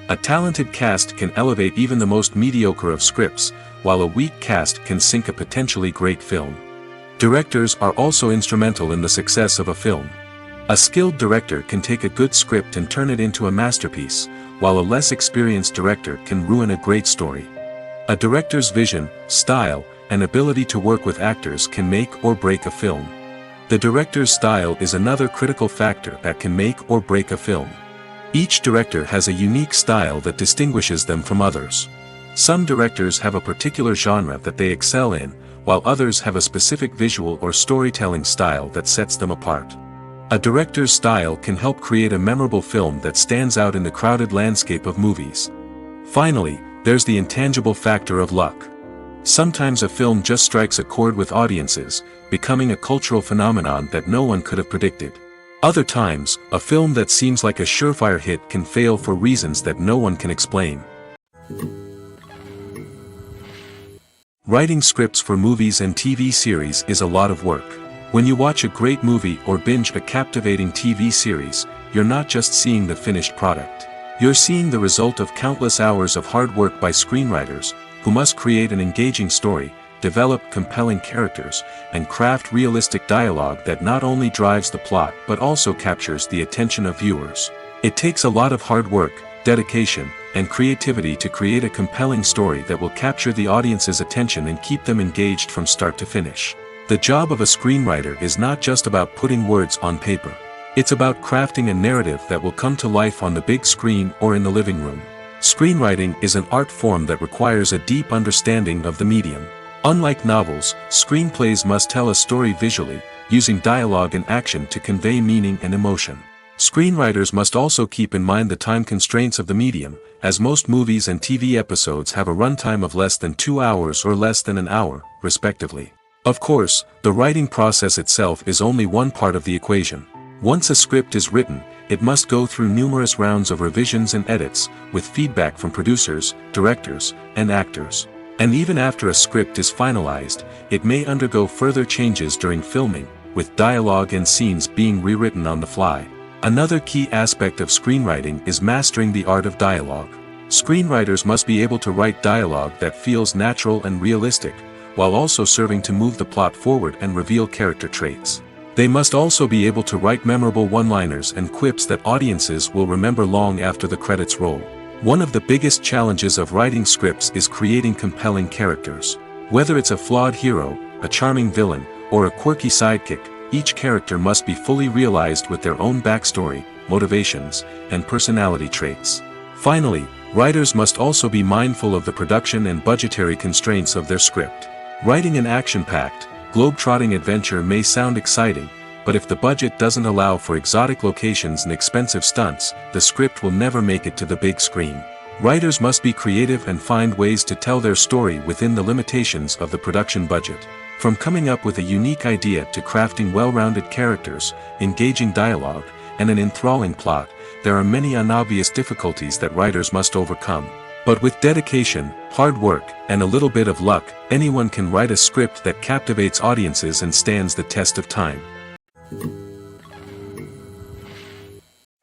Speaker 1: A talented cast can elevate even the most mediocre of scripts, while a weak cast can sink a potentially great film. Directors are also instrumental in the success of a film. A skilled director can take a good script and turn it into a masterpiece, while a less experienced director can ruin a great story. A director's vision, style, and ability to work with actors can make or break a film. The director's style is another critical factor that can make or break a film. Each director has a unique style that distinguishes them from others. Some directors have a particular genre that they excel in, while others have a specific visual or storytelling style that sets them apart. A director's style can help create a memorable film that stands out in the crowded landscape of movies. Finally, there's the intangible factor of luck. Sometimes a film just strikes a chord with audiences, becoming a cultural phenomenon that no one could have predicted. Other times, a film that seems like a surefire hit can fail for reasons that no one can explain. Writing scripts for movies and TV series is a lot of work. When you watch a great movie or binge a captivating TV series, you're not just seeing the finished product. You're seeing the result of countless hours of hard work by screenwriters, who must create an engaging story, develop compelling characters, and craft realistic dialogue that not only drives the plot but also captures the attention of viewers. It takes a lot of hard work, dedication, and creativity to create a compelling story that will capture the audience's attention and keep them engaged from start to finish. The job of a screenwriter is not just about putting words on paper. It's about crafting a narrative that will come to life on the big screen or in the living room. Screenwriting is an art form that requires a deep understanding of the medium. Unlike novels, screenplays must tell a story visually, using dialogue and action to convey meaning and emotion. Screenwriters must also keep in mind the time constraints of the medium, as most movies and TV episodes have a runtime of less than 2 hours or less than an hour, respectively. Of course, the writing process itself is only one part of the equation. Once a script is written, it must go through numerous rounds of revisions and edits, with feedback from producers, directors, and actors. And even after a script is finalized, it may undergo further changes during filming, with dialogue and scenes being rewritten on the fly. Another key aspect of screenwriting is mastering the art of dialogue. Screenwriters must be able to write dialogue that feels natural and realistic, while also serving to move the plot forward and reveal character traits. They must also be able to write memorable one-liners and quips that audiences will remember long after the credits roll. One of the biggest challenges of writing scripts is creating compelling characters. Whether it's a flawed hero, a charming villain, or a quirky sidekick, each character must be fully realized with their own backstory, motivations, and personality traits. Finally, writers must also be mindful of the production and budgetary constraints of their script. Writing an action-packed, globe-trotting adventure may sound exciting, but if the budget doesn't allow for exotic locations and expensive stunts, the script will never make it to the big screen. Writers must be creative and find ways to tell their story within the limitations of the production budget. From coming up with a unique idea to crafting well-rounded characters, engaging dialogue, and an enthralling plot, there are many unobvious difficulties that writers must overcome. But with dedication, hard work, and a little bit of luck, anyone can write a script that captivates audiences and stands the test of time.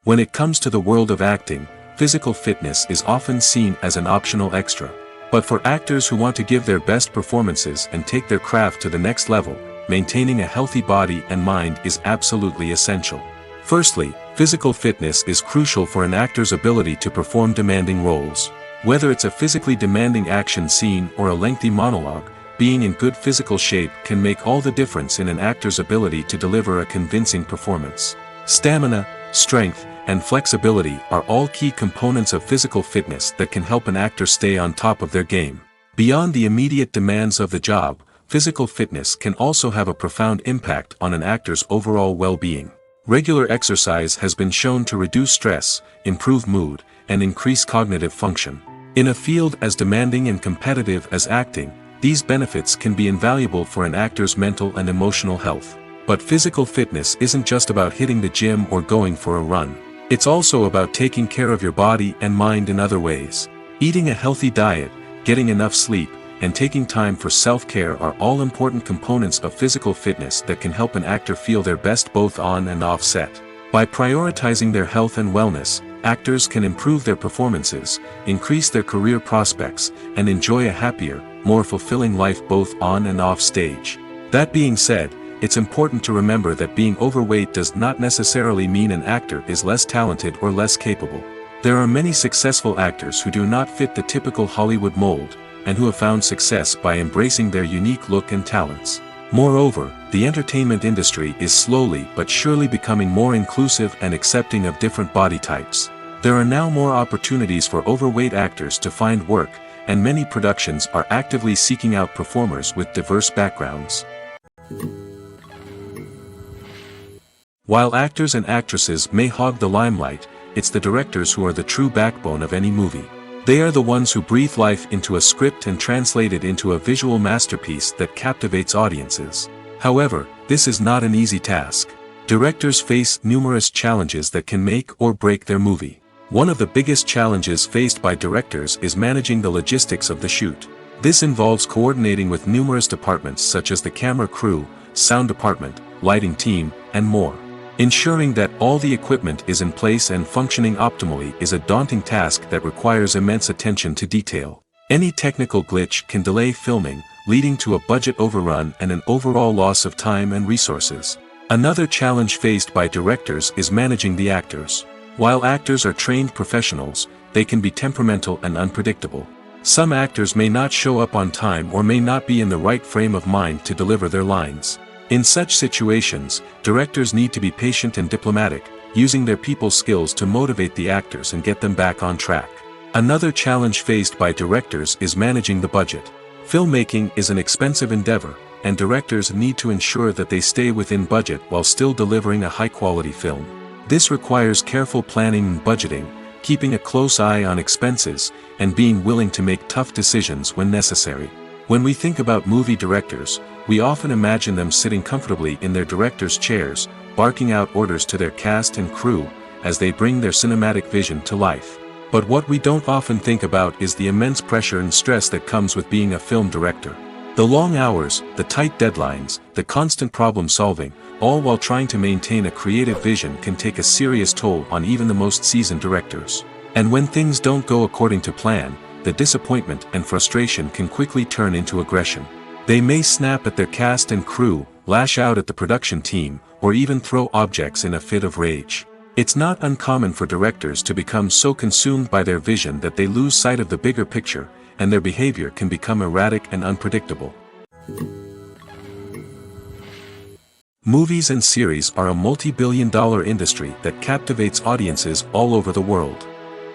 Speaker 1: When it comes to the world of acting, physical fitness is often seen as an optional extra. But for actors who want to give their best performances and take their craft to the next level, maintaining a healthy body and mind is absolutely essential. Firstly, physical fitness is crucial for an actor's ability to perform demanding roles. Whether it's a physically demanding action scene or a lengthy monologue, being in good physical shape can make all the difference in an actor's ability to deliver a convincing performance. Stamina, strength, and flexibility are all key components of physical fitness that can help an actor stay on top of their game. Beyond the immediate demands of the job, physical fitness can also have a profound impact on an actor's overall well-being. Regular exercise has been shown to reduce stress, improve mood, and increase cognitive function. In a field as demanding and competitive as acting, these benefits can be invaluable for an actor's mental and emotional health. But physical fitness isn't just about hitting the gym or going for a run. It's also about taking care of your body and mind in other ways. Eating a healthy diet, getting enough sleep, and taking time for self-care are all important components of physical fitness that can help an actor feel their best both on and off set. By prioritizing their health and wellness, actors can improve their performances, increase their career prospects, and enjoy a happier, more fulfilling life both on and off stage. That being said, it's important to remember that being overweight does not necessarily mean an actor is less talented or less capable. There are many successful actors who do not fit the typical Hollywood mold, and who have found success by embracing their unique look and talents. Moreover, the entertainment industry is slowly but surely becoming more inclusive and accepting of different body types. There are now more opportunities for overweight actors to find work, and many productions are actively seeking out performers with diverse backgrounds. While actors and actresses may hog the limelight, it's the directors who are the true backbone of any movie. They are the ones who breathe life into a script and translate it into a visual masterpiece that captivates audiences. However, this is not an easy task. Directors face numerous challenges that can make or break their movie. One of the biggest challenges faced by directors is managing the logistics of the shoot. This involves coordinating with numerous departments such as the camera crew, sound department, lighting team, and more. Ensuring that all the equipment is in place and functioning optimally is a daunting task that requires immense attention to detail. Any technical glitch can delay filming, leading to a budget overrun and an overall loss of time and resources. Another challenge faced by directors is managing the actors. While actors are trained professionals, they can be temperamental and unpredictable. Some actors may not show up on time or may not be in the right frame of mind to deliver their lines. In such situations, directors need to be patient and diplomatic, using their people skills to motivate the actors and get them back on track. Another challenge faced by directors is managing the budget. Filmmaking is an expensive endeavor, and directors need to ensure that they stay within budget while still delivering a high-quality film. This requires careful planning and budgeting, keeping a close eye on expenses, and being willing to make tough decisions when necessary. When we think about movie directors, we often imagine them sitting comfortably in their director's chairs, barking out orders to their cast and crew, as they bring their cinematic vision to life. But what we don't often think about is the immense pressure and stress that comes with being a film director. The long hours, the tight deadlines, the constant problem solving, all while trying to maintain a creative vision can take a serious toll on even the most seasoned directors. And when things don't go according to plan, the disappointment and frustration can quickly turn into aggression. They may snap at their cast and crew, lash out at the production team, or even throw objects in a fit of rage. It's not uncommon for directors to become so consumed by their vision that they lose sight of the bigger picture, and their behavior can become erratic and unpredictable. Movies and series are a multi-billion-dollar industry that captivates audiences all over the world.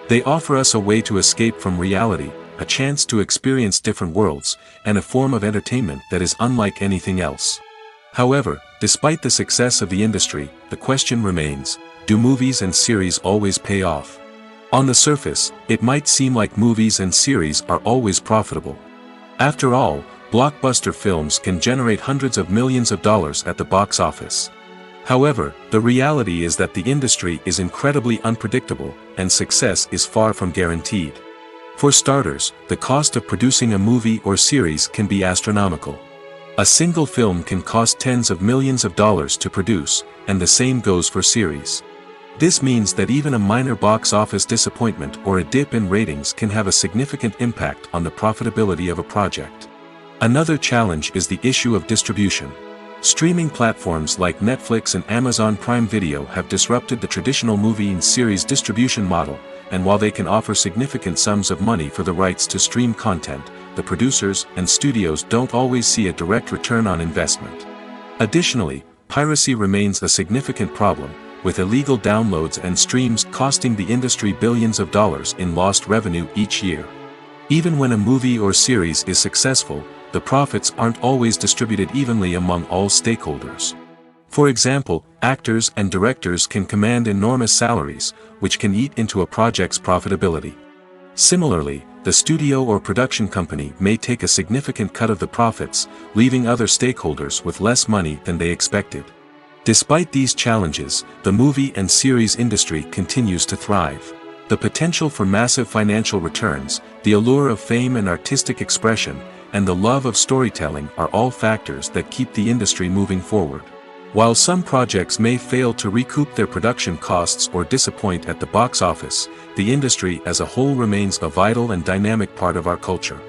Speaker 1: They offer us a way to escape from reality, a chance to experience different worlds, and a form of entertainment that is unlike anything else. However, despite the success of the industry, the question remains, do movies and series always pay off? On the surface, it might seem like movies and series are always profitable. After all, blockbuster films can generate hundreds of millions of dollars at the box office. However, the reality is that the industry is incredibly unpredictable, and success is far from guaranteed. For starters, the cost of producing a movie or series can be astronomical. A single film can cost tens of millions of dollars to produce, and the same goes for series. This means that even a minor box office disappointment or a dip in ratings can have a significant impact on the profitability of a project. Another challenge is the issue of distribution. Streaming platforms like Netflix and Amazon Prime Video have disrupted the traditional movie and series distribution model, and while they can offer significant sums of money for the rights to stream content, the producers and studios don't always see a direct return on investment. Additionally, piracy remains a significant problem, with illegal downloads and streams costing the industry billions of dollars in lost revenue each year. Even when a movie or series is successful, the profits aren't always distributed evenly among all stakeholders. For example, actors and directors can command enormous salaries, which can eat into a project's profitability. Similarly, the studio or production company may take a significant cut of the profits, leaving other stakeholders with less money than they expected. Despite these challenges, the movie and series industry continues to thrive. The potential for massive financial returns, the allure of fame and artistic expression, and the love of storytelling are all factors that keep the industry moving forward. While some projects may fail to recoup their production costs or disappoint at the box office, the industry as a whole remains a vital and dynamic part of our culture.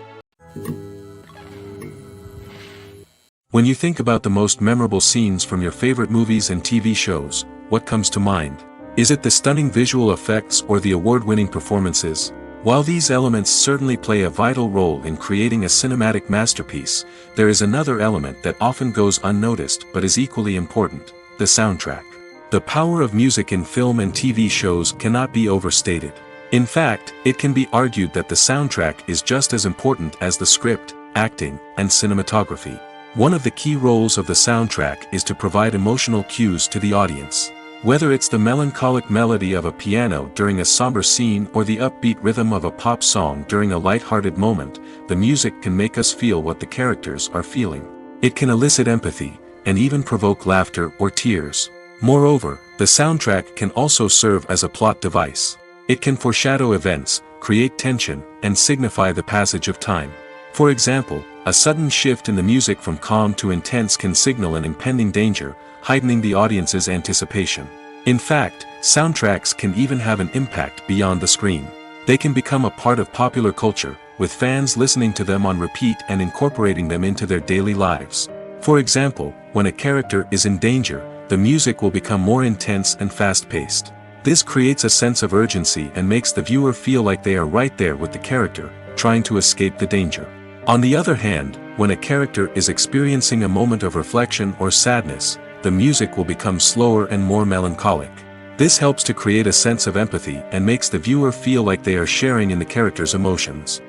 Speaker 1: When you think about the most memorable scenes from your favorite movies and TV shows, what comes to mind? Is it the stunning visual effects or the award-winning performances? While these elements certainly play a vital role in creating a cinematic masterpiece, there is another element that often goes unnoticed but is equally important: the soundtrack. The power of music in film and TV shows cannot be overstated. In fact, it can be argued that the soundtrack is just as important as the script, acting, and cinematography. One of the key roles of the soundtrack is to provide emotional cues to the audience. Whether it's the melancholic melody of a piano during a somber scene or the upbeat rhythm of a pop song during a light-hearted moment, the music can make us feel what the characters are feeling. It can elicit empathy, and even provoke laughter or tears. Moreover, the soundtrack can also serve as a plot device. It can foreshadow events, create tension, and signify the passage of time. For example, a sudden shift in the music from calm to intense can signal an impending danger, heightening the audience's anticipation. In fact, soundtracks can even have an impact beyond the screen. They can become a part of popular culture, with fans listening to them on repeat and incorporating them into their daily lives. For example, when a character is in danger, the music will become more intense and fast-paced. This creates a sense of urgency and makes the viewer feel like they are right there with the character, trying to escape the danger. On the other hand, when a character is experiencing a moment of reflection or sadness, the music will become slower and more melancholic. This helps to create a sense of empathy and makes the viewer feel like they are sharing in the character's emotions.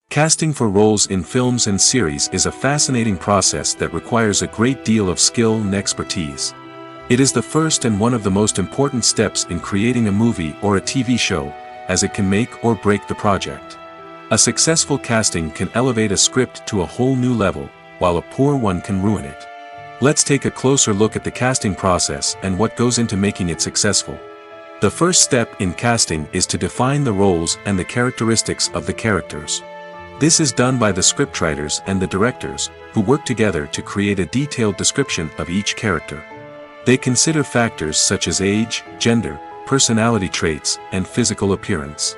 Speaker 1: Casting for roles in films and series is a fascinating process that requires a great deal of skill and expertise. It is the first and one of the most important steps in creating a movie or a TV show, as it can make or break the project. A successful casting can elevate a script to a whole new level, while a poor one can ruin it. Let's take a closer look at the casting process and what goes into making it successful. The first step in casting is to define the roles and the characteristics of the characters. This is done by the scriptwriters and the directors, who work together to create a detailed description of each character. They consider factors such as age, gender, personality traits, and physical appearance.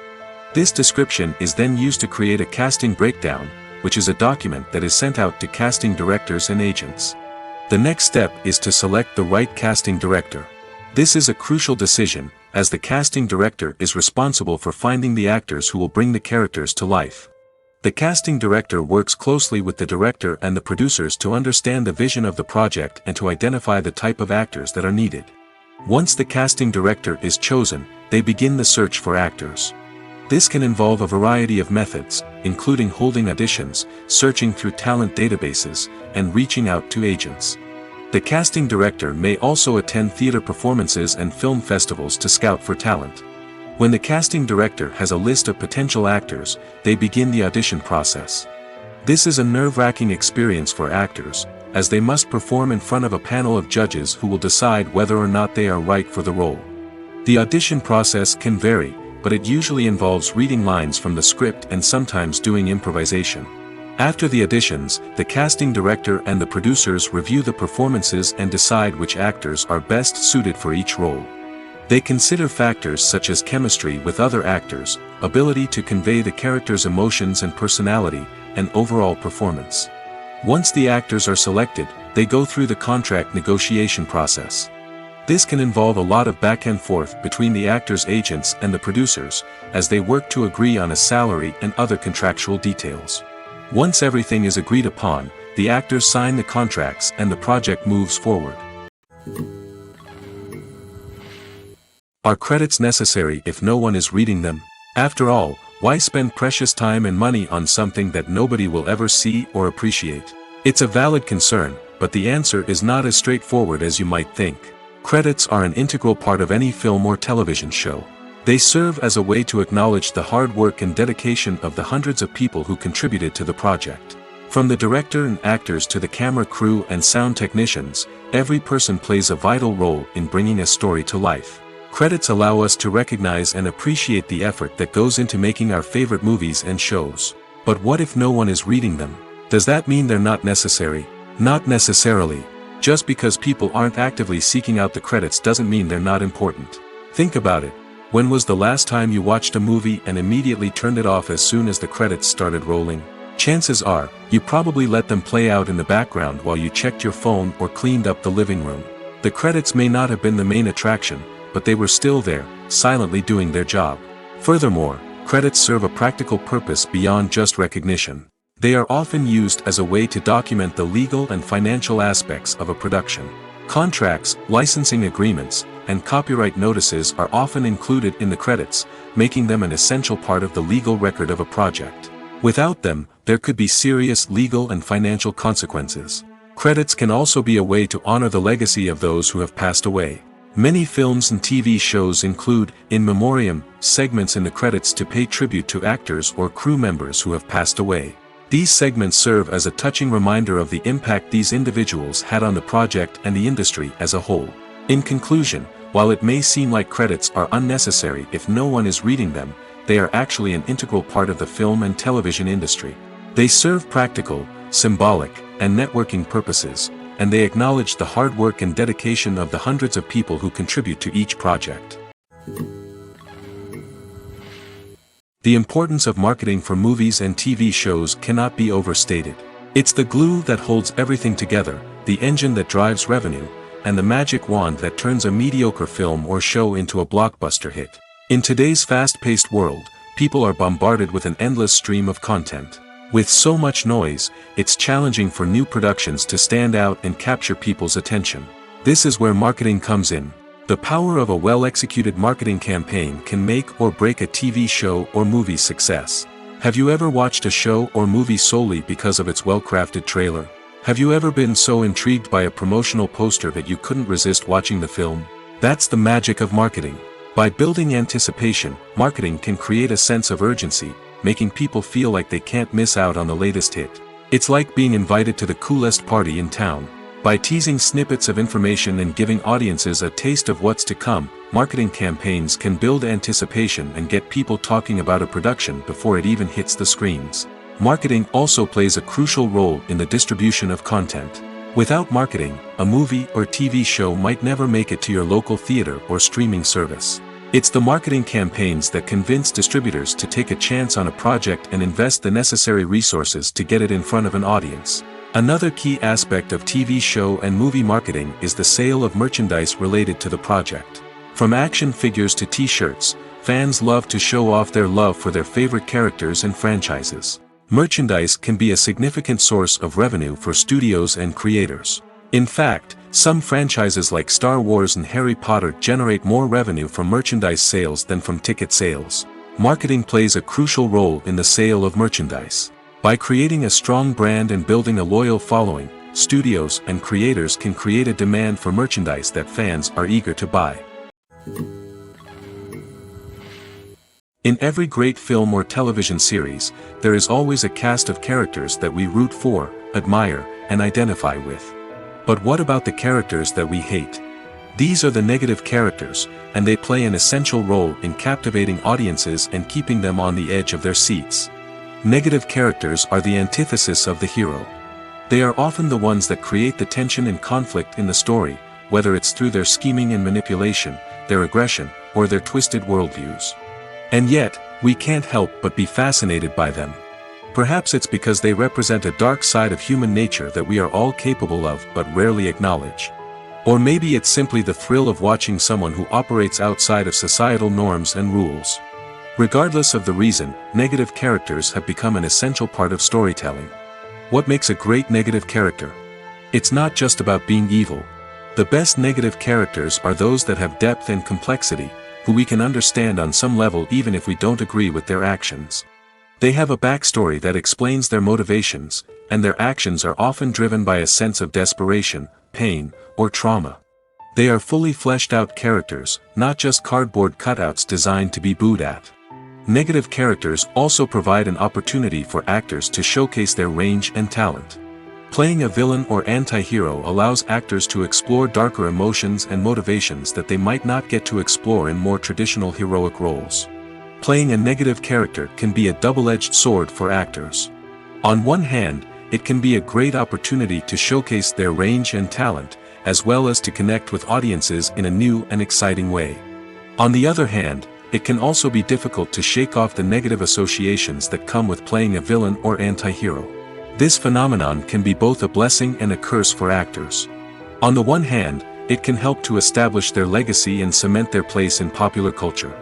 Speaker 1: This description is then used to create a casting breakdown, which is a document that is sent out to casting directors and agents. The next step is to select the right casting director. This is a crucial decision, as the casting director is responsible for finding the actors who will bring the characters to life. The casting director works closely with the director and the producers to understand the vision of the project and to identify the type of actors that are needed. Once the casting director is chosen, they begin the search for actors. This can involve a variety of methods, including holding auditions, searching through talent databases, and reaching out to agents. The casting director may also attend theater performances and film festivals to scout for talent. When the casting director has a list of potential actors, they begin the audition process. This is a nerve-wracking experience for actors, as they must perform in front of a panel of judges who will decide whether or not they are right for the role. The audition process can vary, but it usually involves reading lines from the script and sometimes doing improvisation. After the auditions, the casting director and the producers review the performances and decide which actors are best suited for each role. They consider factors such as chemistry with other actors, ability to convey the character's emotions and personality, and overall performance. Once the actors are selected, they go through the contract negotiation process. This can involve a lot of back and forth between the actors' agents and the producers, as they work to agree on a salary and other contractual details. Once everything is agreed upon, the actors sign the contracts and the project moves forward. Are credits necessary if no one is reading them? After all, why spend precious time and money on something that nobody will ever see or appreciate? It's a valid concern, but the answer is not as straightforward as you might think. Credits are an integral part of any film or television show. They serve as a way to acknowledge the hard work and dedication of the hundreds of people who contributed to the project. From the director and actors to the camera crew and sound technicians, every person plays a vital role in bringing a story to life. Credits allow us to recognize and appreciate the effort that goes into making our favorite movies and shows. But what if no one is reading them? Does that mean they're not necessary? Not necessarily. Just because people aren't actively seeking out the credits doesn't mean they're not important. Think about it. When was the last time you watched a movie and immediately turned it off as soon as the credits started rolling? Chances are, you probably let them play out in the background while you checked your phone or cleaned up the living room. The credits may not have been the main attraction, but they were still there, silently doing their job. Furthermore, credits serve a practical purpose beyond just recognition. They are often used as a way to document the legal and financial aspects of a production. Contracts, licensing agreements, and copyright notices are often included in the credits, making them an essential part of the legal record of a project. Without them, there could be serious legal and financial consequences. Credits can also be a way to honor the legacy of those who have passed away. Many films and TV shows include, in memoriam, segments in the credits to pay tribute to actors or crew members who have passed away. These segments serve as a touching reminder of the impact these individuals had on the project and the industry as a whole. In conclusion, while it may seem like credits are unnecessary if no one is reading them, they are actually an integral part of the film and television industry. They serve practical, symbolic, and networking purposes, and they acknowledge the hard work and dedication of the hundreds of people who contribute to each project. The importance of marketing for movies and TV shows cannot be overstated. It's the glue that holds everything together, the engine that drives revenue, and the magic wand that turns a mediocre film or show into a blockbuster hit. In today's fast-paced world, people are bombarded with an endless stream of content. With so much noise, it's challenging for new productions to stand out and capture people's attention. This is where marketing comes in. The power of a well-executed marketing campaign can make or break a TV show or movie's success. Have you ever watched a show or movie solely because of its well-crafted trailer? Have you ever been so intrigued by a promotional poster that you couldn't resist watching the film? That's the magic of marketing. By building anticipation, marketing can create a sense of urgency, making people feel like they can't miss out on the latest hit. It's like being invited to the coolest party in town. By teasing snippets of information and giving audiences a taste of what's to come, marketing campaigns can build anticipation and get people talking about a production before it even hits the screens. Marketing also plays a crucial role in the distribution of content. Without marketing, a movie or TV show might never make it to your local theater or streaming service. It's the marketing campaigns that convince distributors to take a chance on a project and invest the necessary resources to get it in front of an audience. Another key aspect of TV show and movie marketing is the sale of merchandise related to the project. From action figures to t-shirts, fans love to show off their love for their favorite characters and franchises. Merchandise can be a significant source of revenue for studios and creators. In fact, some franchises like Star Wars and Harry Potter generate more revenue from merchandise sales than from ticket sales. Marketing plays a crucial role in the sale of merchandise. By creating a strong brand and building a loyal following, studios and creators can create a demand for merchandise that fans are eager to buy. In every great film or television series, there is always a cast of characters that we root for, admire, and identify with. But what about the characters that we hate? These are the negative characters, and they play an essential role in captivating audiences and keeping them on the edge of their seats. Negative characters are the antithesis of the hero. They are often the ones that create the tension and conflict in the story, whether it's through their scheming and manipulation, their aggression, or their twisted worldviews. And yet, we can't help but be fascinated by them. Perhaps it's because they represent a dark side of human nature that we are all capable of but rarely acknowledge. Or maybe it's simply the thrill of watching someone who operates outside of societal norms and rules. Regardless of the reason, negative characters have become an essential part of storytelling. What makes a great negative character? It's not just about being evil. The best negative characters are those that have depth and complexity, who we can understand on some level even if we don't agree with their actions. They have a backstory that explains their motivations, and their actions are often driven by a sense of desperation, pain, or trauma. They are fully fleshed out characters, not just cardboard cutouts designed to be booed at. Negative characters also provide an opportunity for actors to showcase their range and talent. Playing a villain or anti-hero allows actors to explore darker emotions and motivations that they might not get to explore in more traditional heroic roles. Playing a negative character can be a double-edged sword for actors. On one hand, it can be a great opportunity to showcase their range and talent, as well as to connect with audiences in a new and exciting way. On the other hand, it can also be difficult to shake off the negative associations that come with playing a villain or anti-hero. This phenomenon can be both a blessing and a curse for actors. On the one hand, it can help to establish their legacy and cement their place in popular culture.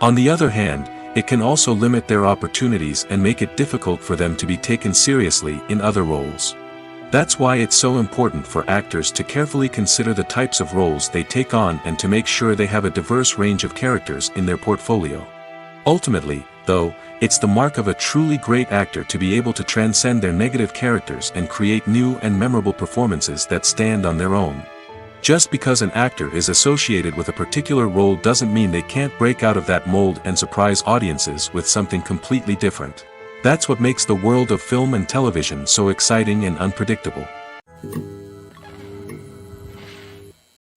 Speaker 1: On the other hand, it can also limit their opportunities and make it difficult for them to be taken seriously in other roles. That's why it's so important for actors to carefully consider the types of roles they take on and to make sure they have a diverse range of characters in their portfolio. Ultimately, though, it's the mark of a truly great actor to be able to transcend their negative characters and create new and memorable performances that stand on their own. Just because an actor is associated with a particular role doesn't mean they can't break out of that mold and surprise audiences with something completely different. That's what makes the world of film and television so exciting and unpredictable.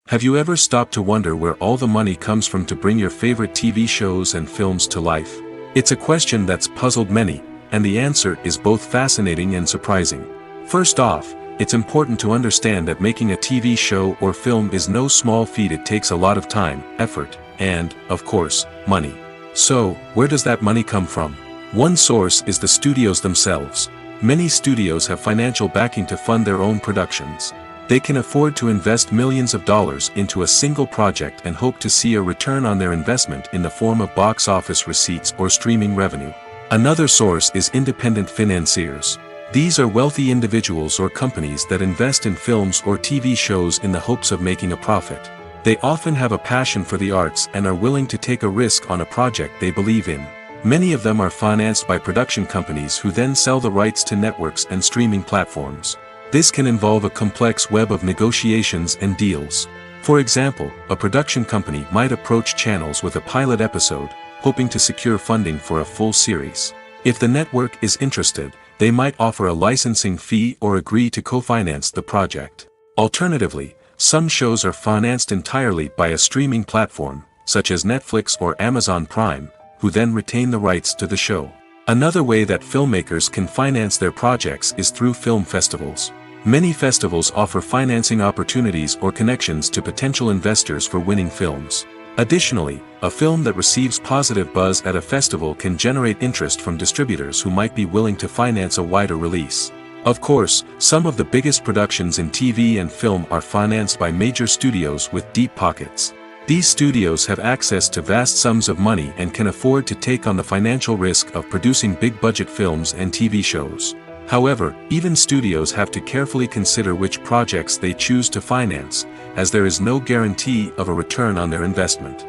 Speaker 1: Have you ever stopped to wonder where all the money comes from to bring your favorite TV shows and films to life? It's a question that's puzzled many, and the answer is both fascinating and surprising. First off, it's important to understand that making a TV show or film is no small feat. It takes a lot of time, effort, and, of course, money. So, where does that money come from? One source is the studios themselves. Many studios have financial backing to fund their own productions. They can afford to invest millions of dollars into a single project and hope to see a return on their investment in the form of box office receipts or streaming revenue. Another source is independent financiers. These are wealthy individuals or companies that invest in films or TV shows in the hopes of making a profit. They often have a passion for the arts and are willing to take a risk on a project they believe in. Many of them are financed by production companies who then sell the rights to networks and streaming platforms. This can involve a complex web of negotiations and deals. For example, a production company might approach channels with a pilot episode, hoping to secure funding for a full series. If the network is interested, they might offer a licensing fee or agree to co-finance the project. Alternatively, some shows are financed entirely by a streaming platform, such as Netflix or Amazon Prime, who then retain the rights to the show. Another way that filmmakers can finance their projects is through film festivals. Many festivals offer financing opportunities or connections to potential investors for winning films. Additionally, a film that receives positive buzz at a festival can generate interest from distributors who might be willing to finance a wider release. Of course, some of the biggest productions in TV and film are financed by major studios with deep pockets. These studios have access to vast sums of money and can afford to take on the financial risk of producing big-budget films and TV shows. However, even studios have to carefully consider which projects they choose to finance, as there is no guarantee of a return on their investment.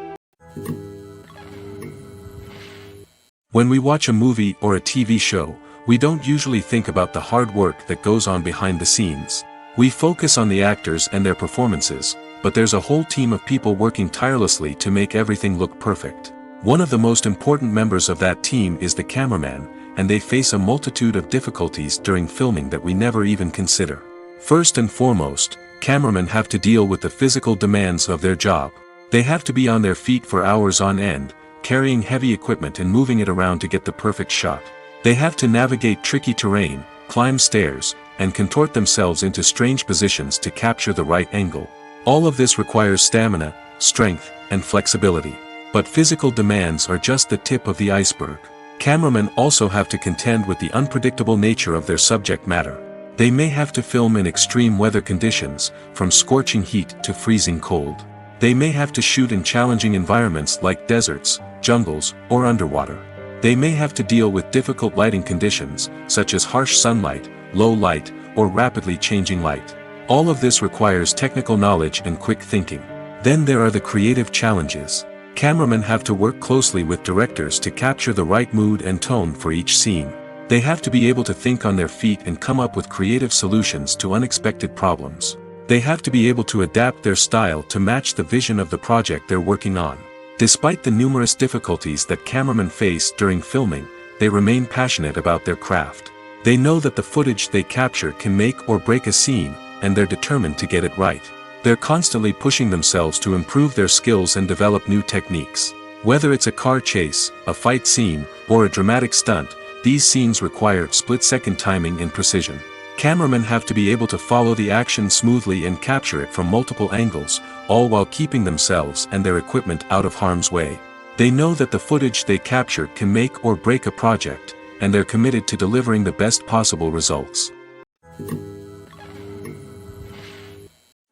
Speaker 1: When we watch a movie or a TV show, we don't usually think about the hard work that goes on behind the scenes. We focus on the actors and their performances, but there's a whole team of people working tirelessly to make everything look perfect. One of the most important members of that team is the cameraman, and they face a multitude of difficulties during filming that we never even consider. First and foremost, cameramen have to deal with the physical demands of their job. They have to be on their feet for hours on end, carrying heavy equipment and moving it around to get the perfect shot. They have to navigate tricky terrain, climb stairs, and contort themselves into strange positions to capture the right angle. All of this requires stamina, strength, and flexibility. But physical demands are just the tip of the iceberg. Cameramen also have to contend with the unpredictable nature of their subject matter. They may have to film in extreme weather conditions, from scorching heat to freezing cold. They may have to shoot in challenging environments like deserts, jungles, or underwater. They may have to deal with difficult lighting conditions, such as harsh sunlight, low light, or rapidly changing light. All of this requires technical knowledge and quick thinking. Then there are the creative challenges. Cameramen have to work closely with directors to capture the right mood and tone for each scene. They have to be able to think on their feet and come up with creative solutions to unexpected problems. They have to be able to adapt their style to match the vision of the project they're working on. Despite the numerous difficulties that cameramen face during filming, they remain passionate about their craft. They know that the footage they capture can make or break a scene, and they're determined to get it right. They're constantly pushing themselves to improve their skills and develop new techniques. Whether it's a car chase, a fight scene, or a dramatic stunt, these scenes require split-second timing and precision. Cameramen have to be able to follow the action smoothly and capture it from multiple angles, all while keeping themselves and their equipment out of harm's way. They know that the footage they capture can make or break a project, and they're committed to delivering the best possible results.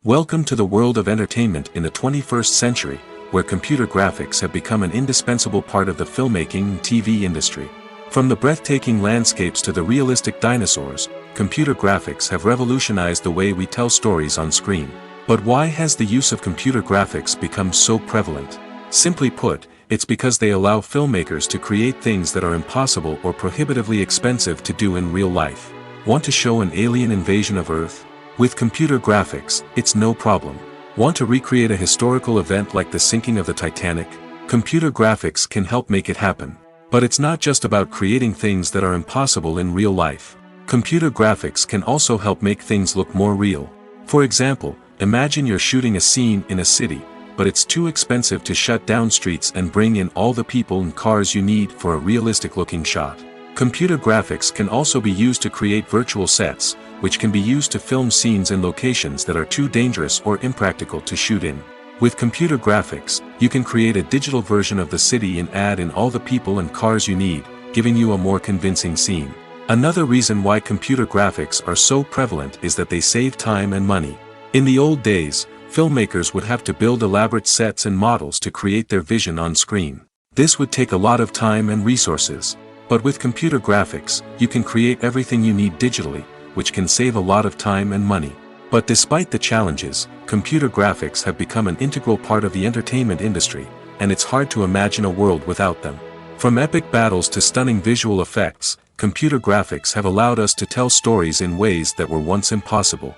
Speaker 1: Welcome to the world of entertainment in the 21st century, where computer graphics have become an indispensable part of the filmmaking and TV industry. From the breathtaking landscapes to the realistic dinosaurs, computer graphics have revolutionized the way we tell stories on screen. But why has the use of computer graphics become so prevalent? Simply put, it's because they allow filmmakers to create things that are impossible or prohibitively expensive to do in real life. Want to show an alien invasion of Earth? With computer graphics, it's no problem. Want to recreate a historical event like the sinking of the Titanic? Computer graphics can help make it happen. But it's not just about creating things that are impossible in real life. Computer graphics can also help make things look more real. For example, imagine you're shooting a scene in a city, but it's too expensive to shut down streets and bring in all the people and cars you need for a realistic-looking shot. Computer graphics can also be used to create virtual sets, which can be used to film scenes in locations that are too dangerous or impractical to shoot in. With computer graphics, you can create a digital version of the city and add in all the people and cars you need, giving you a more convincing scene. Another reason why computer graphics are so prevalent is that they save time and money. In the old days, filmmakers would have to build elaborate sets and models to create their vision on screen. This would take a lot of time and resources. But with computer graphics, you can create everything you need digitally, which can save a lot of time and money. But despite the challenges, computer graphics have become an integral part of the entertainment industry, and it's hard to imagine a world without them. From epic battles to stunning visual effects, computer graphics have allowed us to tell stories in ways that were once impossible.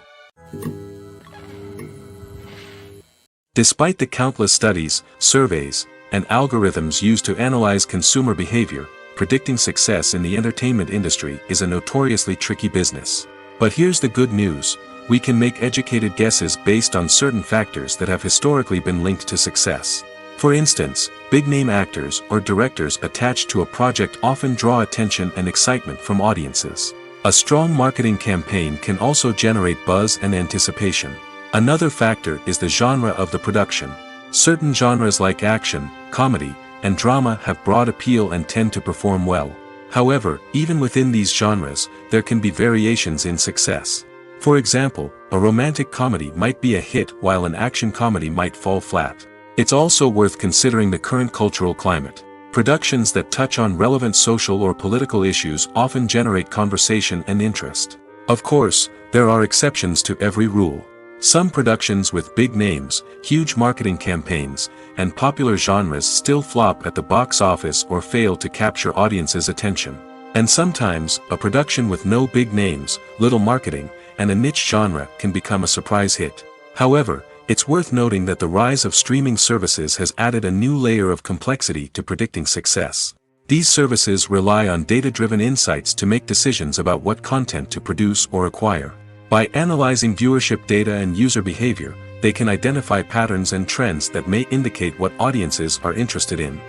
Speaker 1: Despite the countless studies, surveys, and algorithms used to analyze consumer behavior, predicting success in the entertainment industry is a notoriously tricky business. But here's the good news: we can make educated guesses based on certain factors that have historically been linked to success. For instance, big-name actors or directors attached to a project often draw attention and excitement from audiences. A strong marketing campaign can also generate buzz and anticipation. Another factor is the genre of the production. Certain genres like action, comedy, and drama have broad appeal and tend to perform well. However, even within these genres, there can be variations in success. For example, a romantic comedy might be a hit while an action comedy might fall flat. It's also worth considering the current cultural climate. Productions that touch on relevant social or political issues often generate conversation and interest. Of course, there are exceptions to every rule. Some productions with big names, huge marketing campaigns, and popular genres still flop at the box office or fail to capture audiences' attention. And sometimes, a production with no big names, little marketing, and a niche genre can become a surprise hit. However, it's worth noting that the rise of streaming services has added a new layer of complexity to predicting success. These services rely on data-driven insights to make decisions about what content to produce or acquire. By analyzing viewership data and user behavior, they can identify patterns and trends that may indicate what audiences are interested in.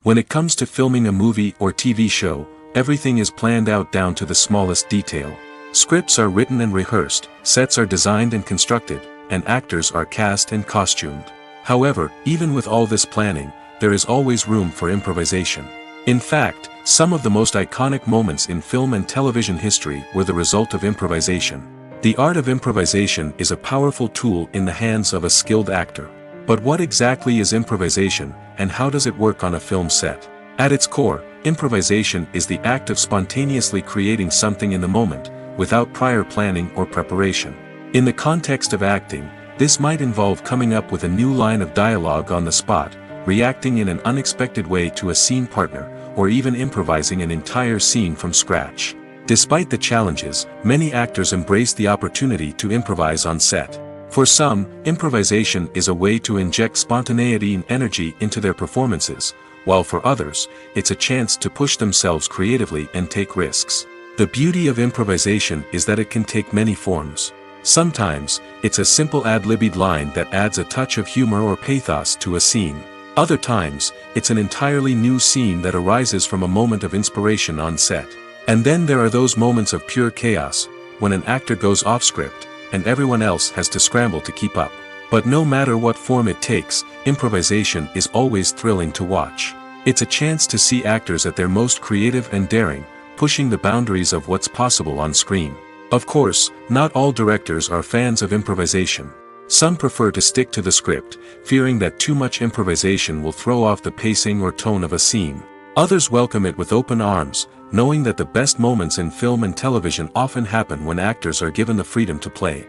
Speaker 1: When it comes to filming a movie or TV show, everything is planned out down to the smallest detail. Scripts are written and rehearsed, sets are designed and constructed, and actors are cast and costumed. However, even with all this planning, there is always room for improvisation. In fact, some of the most iconic moments in film and television history were the result of improvisation. The art of improvisation is a powerful tool in the hands of a skilled actor. But what exactly is improvisation, and how does it work on a film set? At its core, improvisation is the act of spontaneously creating something in the moment, without prior planning or preparation. In the context of acting, this might involve coming up with a new line of dialogue on the spot, reacting in an unexpected way to a scene partner, or even improvising an entire scene from scratch. Despite the challenges, many actors embrace the opportunity to improvise on set. For some, improvisation is a way to inject spontaneity and energy into their performances, while for others, it's a chance to push themselves creatively and take risks. The beauty of improvisation is that it can take many forms. Sometimes, it's a simple ad-libbed line that adds a touch of humor or pathos to a scene. Other times, it's an entirely new scene that arises from a moment of inspiration on set. And then there are those moments of pure chaos, when an actor goes off script, and everyone else has to scramble to keep up. But no matter what form it takes, improvisation is always thrilling to watch. It's a chance to see actors at their most creative and daring, pushing the boundaries of what's possible on screen. Of course, not all directors are fans of improvisation. Some prefer to stick to the script, fearing that too much improvisation will throw off the pacing or tone of a scene. Others welcome it with open arms, knowing that the best moments in film and television often happen when actors are given the freedom to play.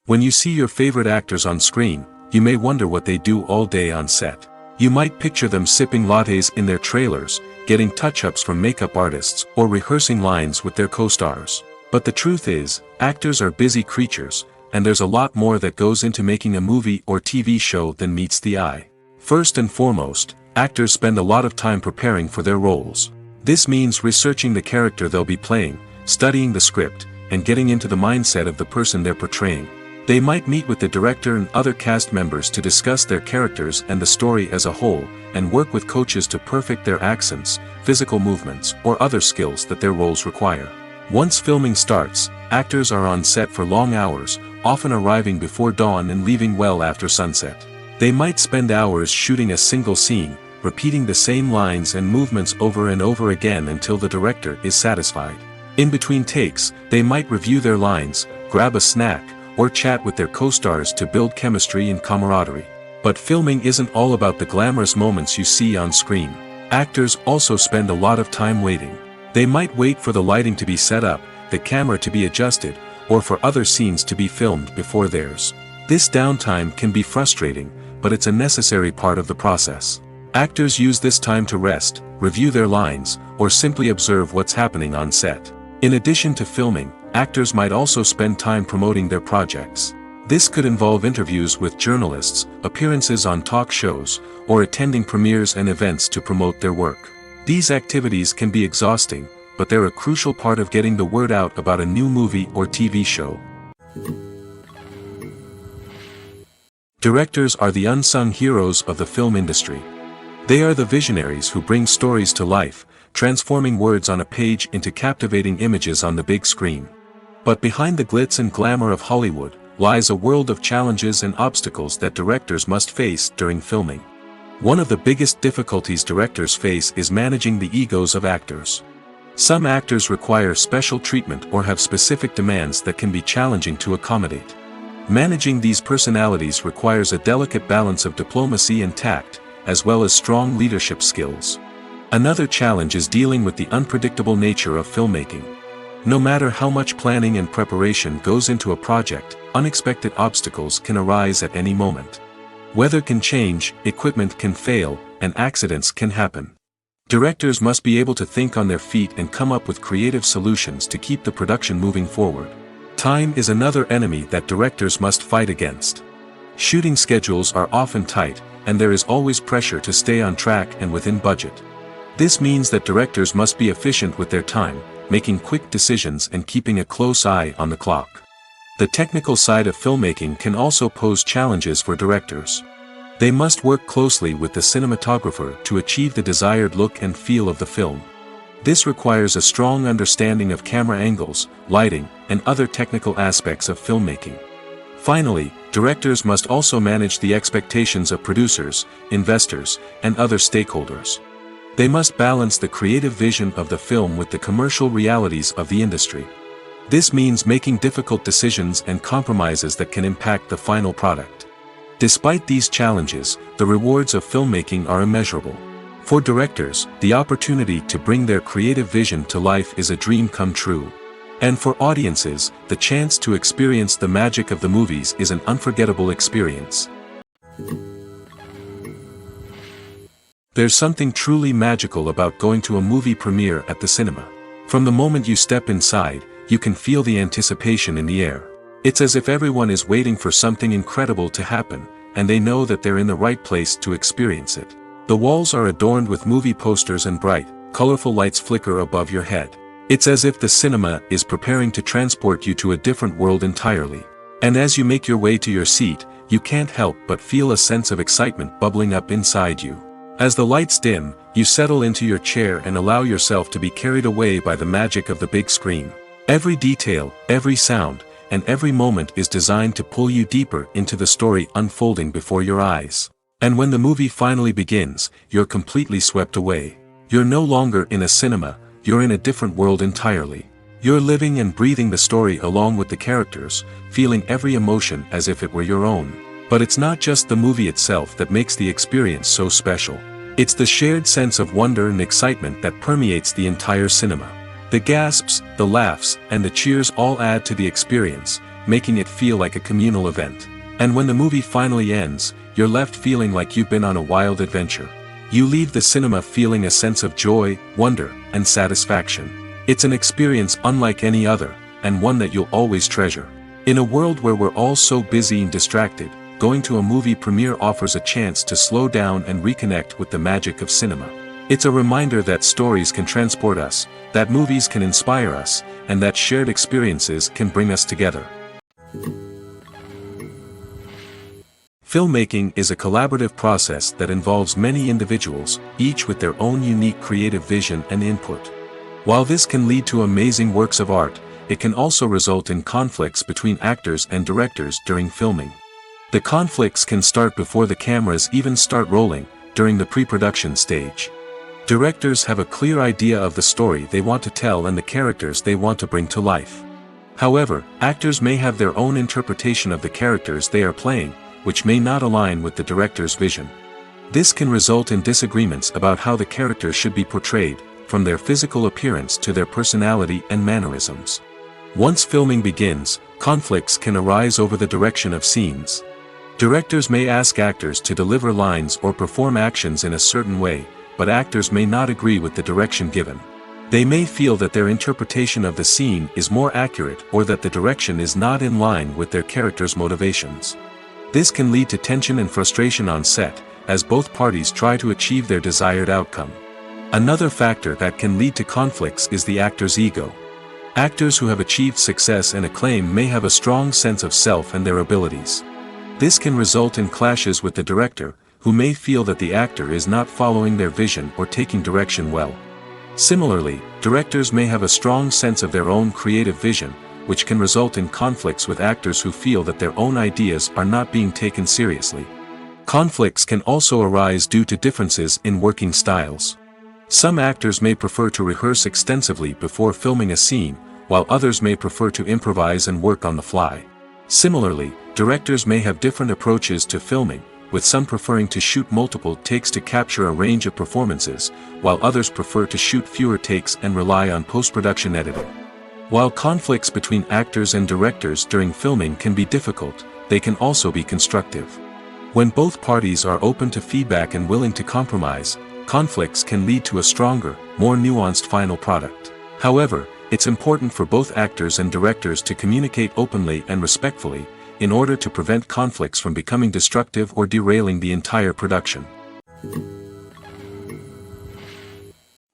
Speaker 1: When you see your favorite actors on screen, you may wonder what they do all day on set. You might picture them sipping lattes in their trailers, getting touch-ups from makeup artists, or rehearsing lines with their co-stars. But the truth is, actors are busy creatures, and there's a lot more that goes into making a movie or TV show than meets the eye. First and foremost, actors spend a lot of time preparing for their roles. This means researching the character they'll be playing, studying the script, and getting into the mindset of the person they're portraying. They might meet with the director and other cast members to discuss their characters and the story as a whole, and work with coaches to perfect their accents, physical movements, or other skills that their roles require. Once filming starts, actors are on set for long hours, often arriving before dawn and leaving well after sunset. They might spend hours shooting a single scene, repeating the same lines and movements over and over again until the director is satisfied. In between takes, they might review their lines, grab a snack, or chat with their co-stars to build chemistry and camaraderie. But filming isn't all about the glamorous moments you see on screen. Actors also spend a lot of time waiting. They might wait for the lighting to be set up, the camera to be adjusted, or for other scenes to be filmed before theirs. This downtime can be frustrating, but it's a necessary part of the process. Actors use this time to rest, review their lines, or simply observe what's happening on set. In addition to filming, actors might also spend time promoting their projects. This could involve interviews with journalists, appearances on talk shows, or attending premieres and events to promote their work. These activities can be exhausting, but they're a crucial part of getting the word out about a new movie or TV show. Directors are the unsung heroes of the film industry. They are the visionaries who bring stories to life, transforming words on a page into captivating images on the big screen. But behind the glitz and glamour of Hollywood, lies a world of challenges and obstacles that directors must face during filming. One of the biggest difficulties directors face is managing the egos of actors. Some actors require special treatment or have specific demands that can be challenging to accommodate. Managing these personalities requires a delicate balance of diplomacy and tact, as well as strong leadership skills. Another challenge is dealing with the unpredictable nature of filmmaking. No matter how much planning and preparation goes into a project, unexpected obstacles can arise at any moment. Weather can change, equipment can fail, and accidents can happen. Directors must be able to think on their feet and come up with creative solutions to keep the production moving forward. Time is another enemy that directors must fight against. Shooting schedules are often tight, and there is always pressure to stay on track and within budget. This means that directors must be efficient with their time, making quick decisions and keeping a close eye on the clock. The technical side of filmmaking can also pose challenges for directors. They must work closely with the cinematographer to achieve the desired look and feel of the film. This requires a strong understanding of camera angles, lighting, and other technical aspects of filmmaking. Finally, directors must also manage the expectations of producers, investors, and other stakeholders. They must balance the creative vision of the film with the commercial realities of the industry. This means making difficult decisions and compromises that can impact the final product. Despite these challenges, the rewards of filmmaking are immeasurable. For directors, the opportunity to bring their creative vision to life is a dream come true. And for audiences, the chance to experience the magic of the movies is an unforgettable experience. There's something truly magical about going to a movie premiere at the cinema. From the moment you step inside, you can feel the anticipation in the air. It's as if everyone is waiting for something incredible to happen, and they know that they're in the right place to experience it. The walls are adorned with movie posters and bright, colorful lights flicker above your head. It's as if the cinema is preparing to transport you to a different world entirely. And as you make your way to your seat, you can't help but feel a sense of excitement bubbling up inside you. As the lights dim, you settle into your chair and allow yourself to be carried away by the magic of the big screen. Every detail, every sound, and every moment is designed to pull you deeper into the story unfolding before your eyes. And when the movie finally begins, you're completely swept away. You're no longer in a cinema, you're in a different world entirely. You're living and breathing the story along with the characters, feeling every emotion as if it were your own. But it's not just the movie itself that makes the experience so special. It's the shared sense of wonder and excitement that permeates the entire cinema. The gasps, the laughs, and the cheers all add to the experience, making it feel like a communal event. And when the movie finally ends, you're left feeling like you've been on a wild adventure. You leave the cinema feeling a sense of joy, wonder, and satisfaction. It's an experience unlike any other, and one that you'll always treasure. In a world where we're all so busy and distracted, going to a movie premiere offers a chance to slow down and reconnect with the magic of cinema. It's a reminder that stories can transport us, that movies can inspire us, and that shared experiences can bring us together. Filmmaking is a collaborative process that involves many individuals, each with their own unique creative vision and input. While this can lead to amazing works of art, it can also result in conflicts between actors and directors during filming. The conflicts can start before the cameras even start rolling, during the pre-production stage. Directors have a clear idea of the story they want to tell and the characters they want to bring to life. However, actors may have their own interpretation of the characters they are playing, which may not align with the director's vision. This can result in disagreements about how the characters should be portrayed, from their physical appearance to their personality and mannerisms. Once filming begins, conflicts can arise over the direction of scenes. Directors may ask actors to deliver lines or perform actions in a certain way, but actors may not agree with the direction given. They may feel that their interpretation of the scene is more accurate or that the direction is not in line with their character's motivations. This can lead to tension and frustration on set, as both parties try to achieve their desired outcome. Another factor that can lead to conflicts is the actor's ego. Actors who have achieved success and acclaim may have a strong sense of self and their abilities. This can result in clashes with the director, who may feel that the actor is not following their vision or taking direction well. Similarly, directors may have a strong sense of their own creative vision, which can result in conflicts with actors who feel that their own ideas are not being taken seriously. Conflicts can also arise due to differences in working styles. Some actors may prefer to rehearse extensively before filming a scene, while others may prefer to improvise and work on the fly. Similarly, directors may have different approaches to filming, with some preferring to shoot multiple takes to capture a range of performances, while others prefer to shoot fewer takes and rely on post-production editing. While conflicts between actors and directors during filming can be difficult, they can also be constructive. When both parties are open to feedback and willing to compromise, conflicts can lead to a stronger, more nuanced final product. However, it's important for both actors and directors to communicate openly and respectfully, in order to prevent conflicts from becoming destructive or derailing the entire production.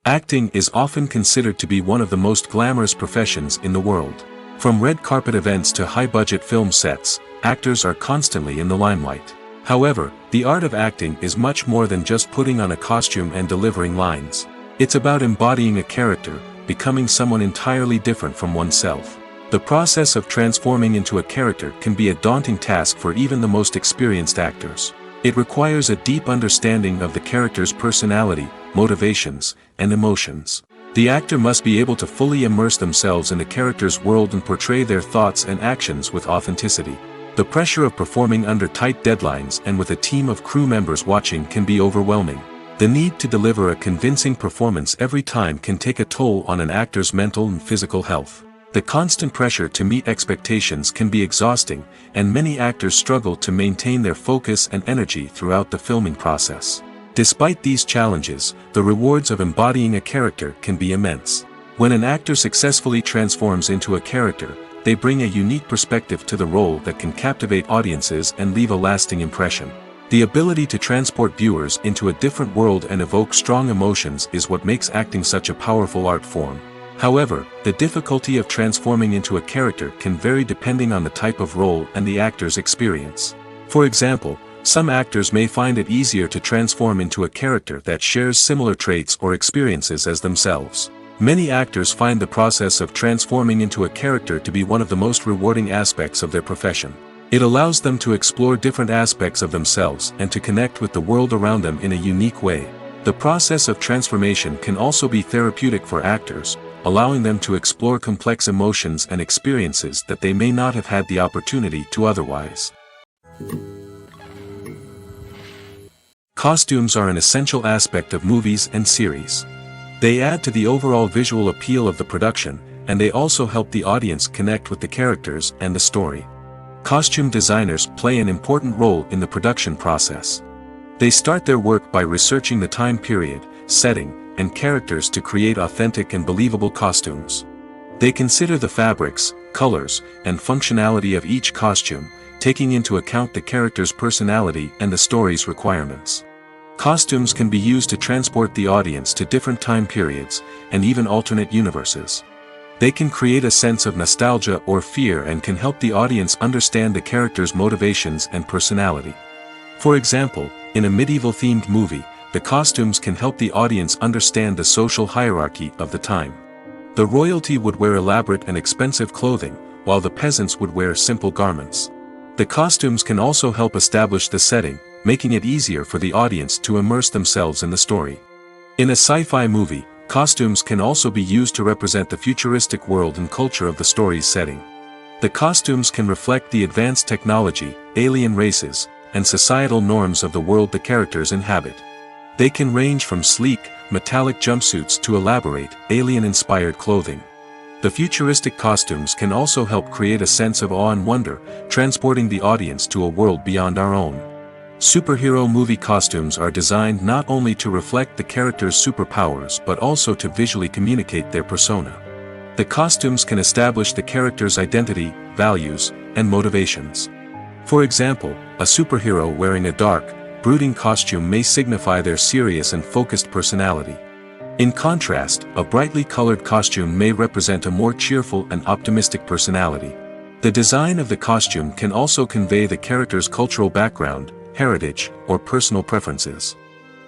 Speaker 1: Acting is often considered to be one of the most glamorous professions in the world. From red carpet events to high-budget film sets, actors are constantly in the limelight. However, the art of acting is much more than just putting on a costume and delivering lines. It's about embodying a character, becoming someone entirely different from oneself. The process of transforming into a character can be a daunting task for even the most experienced actors. It requires a deep understanding of the character's personality, motivations, and emotions. The actor must be able to fully immerse themselves in the character's world and portray their thoughts and actions with authenticity. The pressure of performing under tight deadlines and with a team of crew members watching can be overwhelming. The need to deliver a convincing performance every time can take a toll on an actor's mental and physical health. The constant pressure to meet expectations can be exhausting, and many actors struggle to maintain their focus and energy throughout the filming process. Despite these challenges, the rewards of embodying a character can be immense. When an actor successfully transforms into a character, They bring a unique perspective to the role that can captivate audiences and leave a lasting impression. The ability to transport viewers into a different world and evoke strong emotions is what makes acting such a powerful art form. However, the difficulty of transforming into a character can vary depending on the type of role and the actor's experience. For example, some actors may find it easier to transform into a character that shares similar traits or experiences as themselves. Many actors find the process of transforming into a character to be one of the most rewarding aspects of their profession. It allows them to explore different aspects of themselves and to connect with the world around them in a unique way. The process of transformation can also be therapeutic for actors, allowing them to explore complex emotions and experiences that they may not have had the opportunity to otherwise. Costumes are an essential aspect of movies and series. They add to the overall visual appeal of the production, and they also help the audience connect with the characters and the story. Costume designers play an important role in the production process. They start their work by researching the time period, setting, and characters to create authentic and believable costumes. They consider the fabrics, colors, and functionality of each costume, taking into account the character's personality and the story's requirements. Costumes can be used to transport the audience to different time periods, and even alternate universes. They can create a sense of nostalgia or fear and can help the audience understand the character's motivations and personality. For example, in a medieval-themed movie, the costumes can help the audience understand the social hierarchy of the time. The royalty would wear elaborate and expensive clothing, while the peasants would wear simple garments. The costumes can also help establish the setting, making it easier for the audience to immerse themselves in the story. In a sci-fi movie, costumes can also be used to represent the futuristic world and culture of the story's setting. The costumes can reflect the advanced technology, alien races, and societal norms of the world the characters inhabit. They can range from sleek, metallic jumpsuits to elaborate, alien-inspired clothing. The futuristic costumes can also help create a sense of awe and wonder, transporting the audience to a world beyond our own. Superhero movie costumes are designed not only to reflect the character's superpowers but also to visually communicate their persona. The costumes can establish the character's identity, values, and motivations. For example, a superhero wearing a dark, brooding costume may signify their serious and focused personality. In contrast, a brightly colored costume may represent a more cheerful and optimistic personality. The design of the costume can also convey the character's cultural background, heritage, or personal preferences.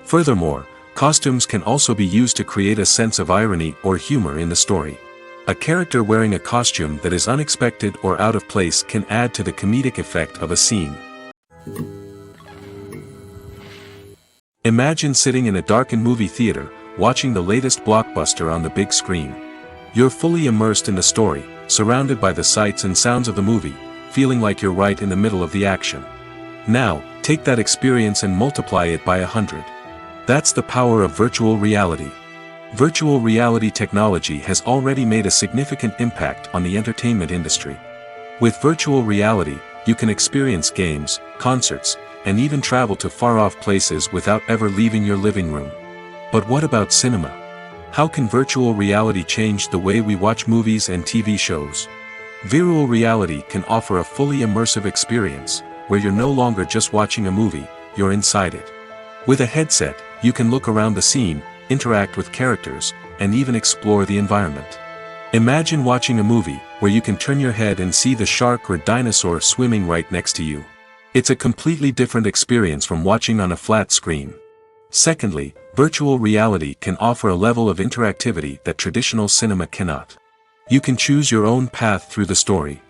Speaker 1: Furthermore, costumes can also be used to create a sense of irony or humor in the story. A character wearing a costume that is unexpected or out of place can add to the comedic effect of a scene. Imagine sitting in a darkened movie theater, watching the latest blockbuster on the big screen. You're fully immersed in the story, surrounded by the sights and sounds of the movie, feeling like you're right in the middle of the action. Now, take that experience and multiply it by 100. That's the power of virtual reality. Virtual reality technology has already made a significant impact on the entertainment industry. With virtual reality, you can experience games, concerts, and even travel to far-off places without ever leaving your living room. But what about cinema? How can virtual reality change the way we watch movies and TV shows? Virtual reality can offer a fully immersive experience, where you're no longer just watching a movie, you're inside it. With a headset, you can look around the scene, interact with characters, and even explore the environment. Imagine watching a movie where you can turn your head and see the shark or dinosaur swimming right next to you. It's a completely different experience from watching on a flat screen. Secondly, virtual reality can offer a level of interactivity that traditional cinema cannot. You can choose your own path through the story.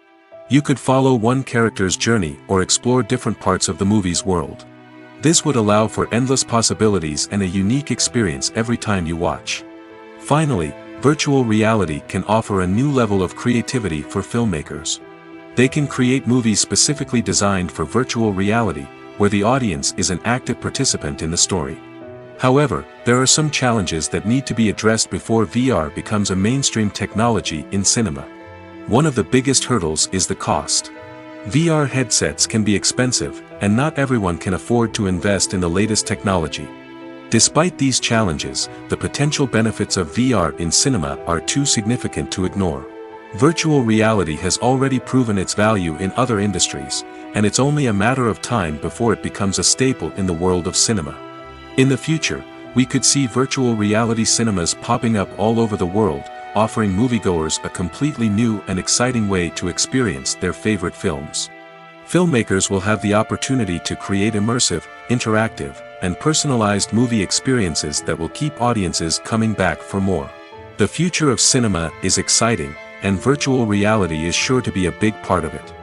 Speaker 1: You could follow one character's journey or explore different parts of the movie's world. This would allow for endless possibilities and a unique experience every time you watch. Finally, virtual reality can offer a new level of creativity for filmmakers. They can create movies specifically designed for virtual reality, where the audience is an active participant in the story. However, there are some challenges that need to be addressed before VR becomes a mainstream technology in cinema. One of the biggest hurdles is the cost. VR headsets can be expensive, and not everyone can afford to invest in the latest technology. Despite these challenges, the potential benefits of VR in cinema are too significant to ignore. Virtual reality has already proven its value in other industries, and it's only a matter of time before it becomes a staple in the world of cinema. In the future, we could see virtual reality cinemas popping up all over the world, offering moviegoers a completely new and exciting way to experience their favorite films. Filmmakers will have the opportunity to create immersive, interactive, and personalized movie experiences that will keep audiences coming back for more. The future of cinema is exciting, and virtual reality is sure to be a big part of it.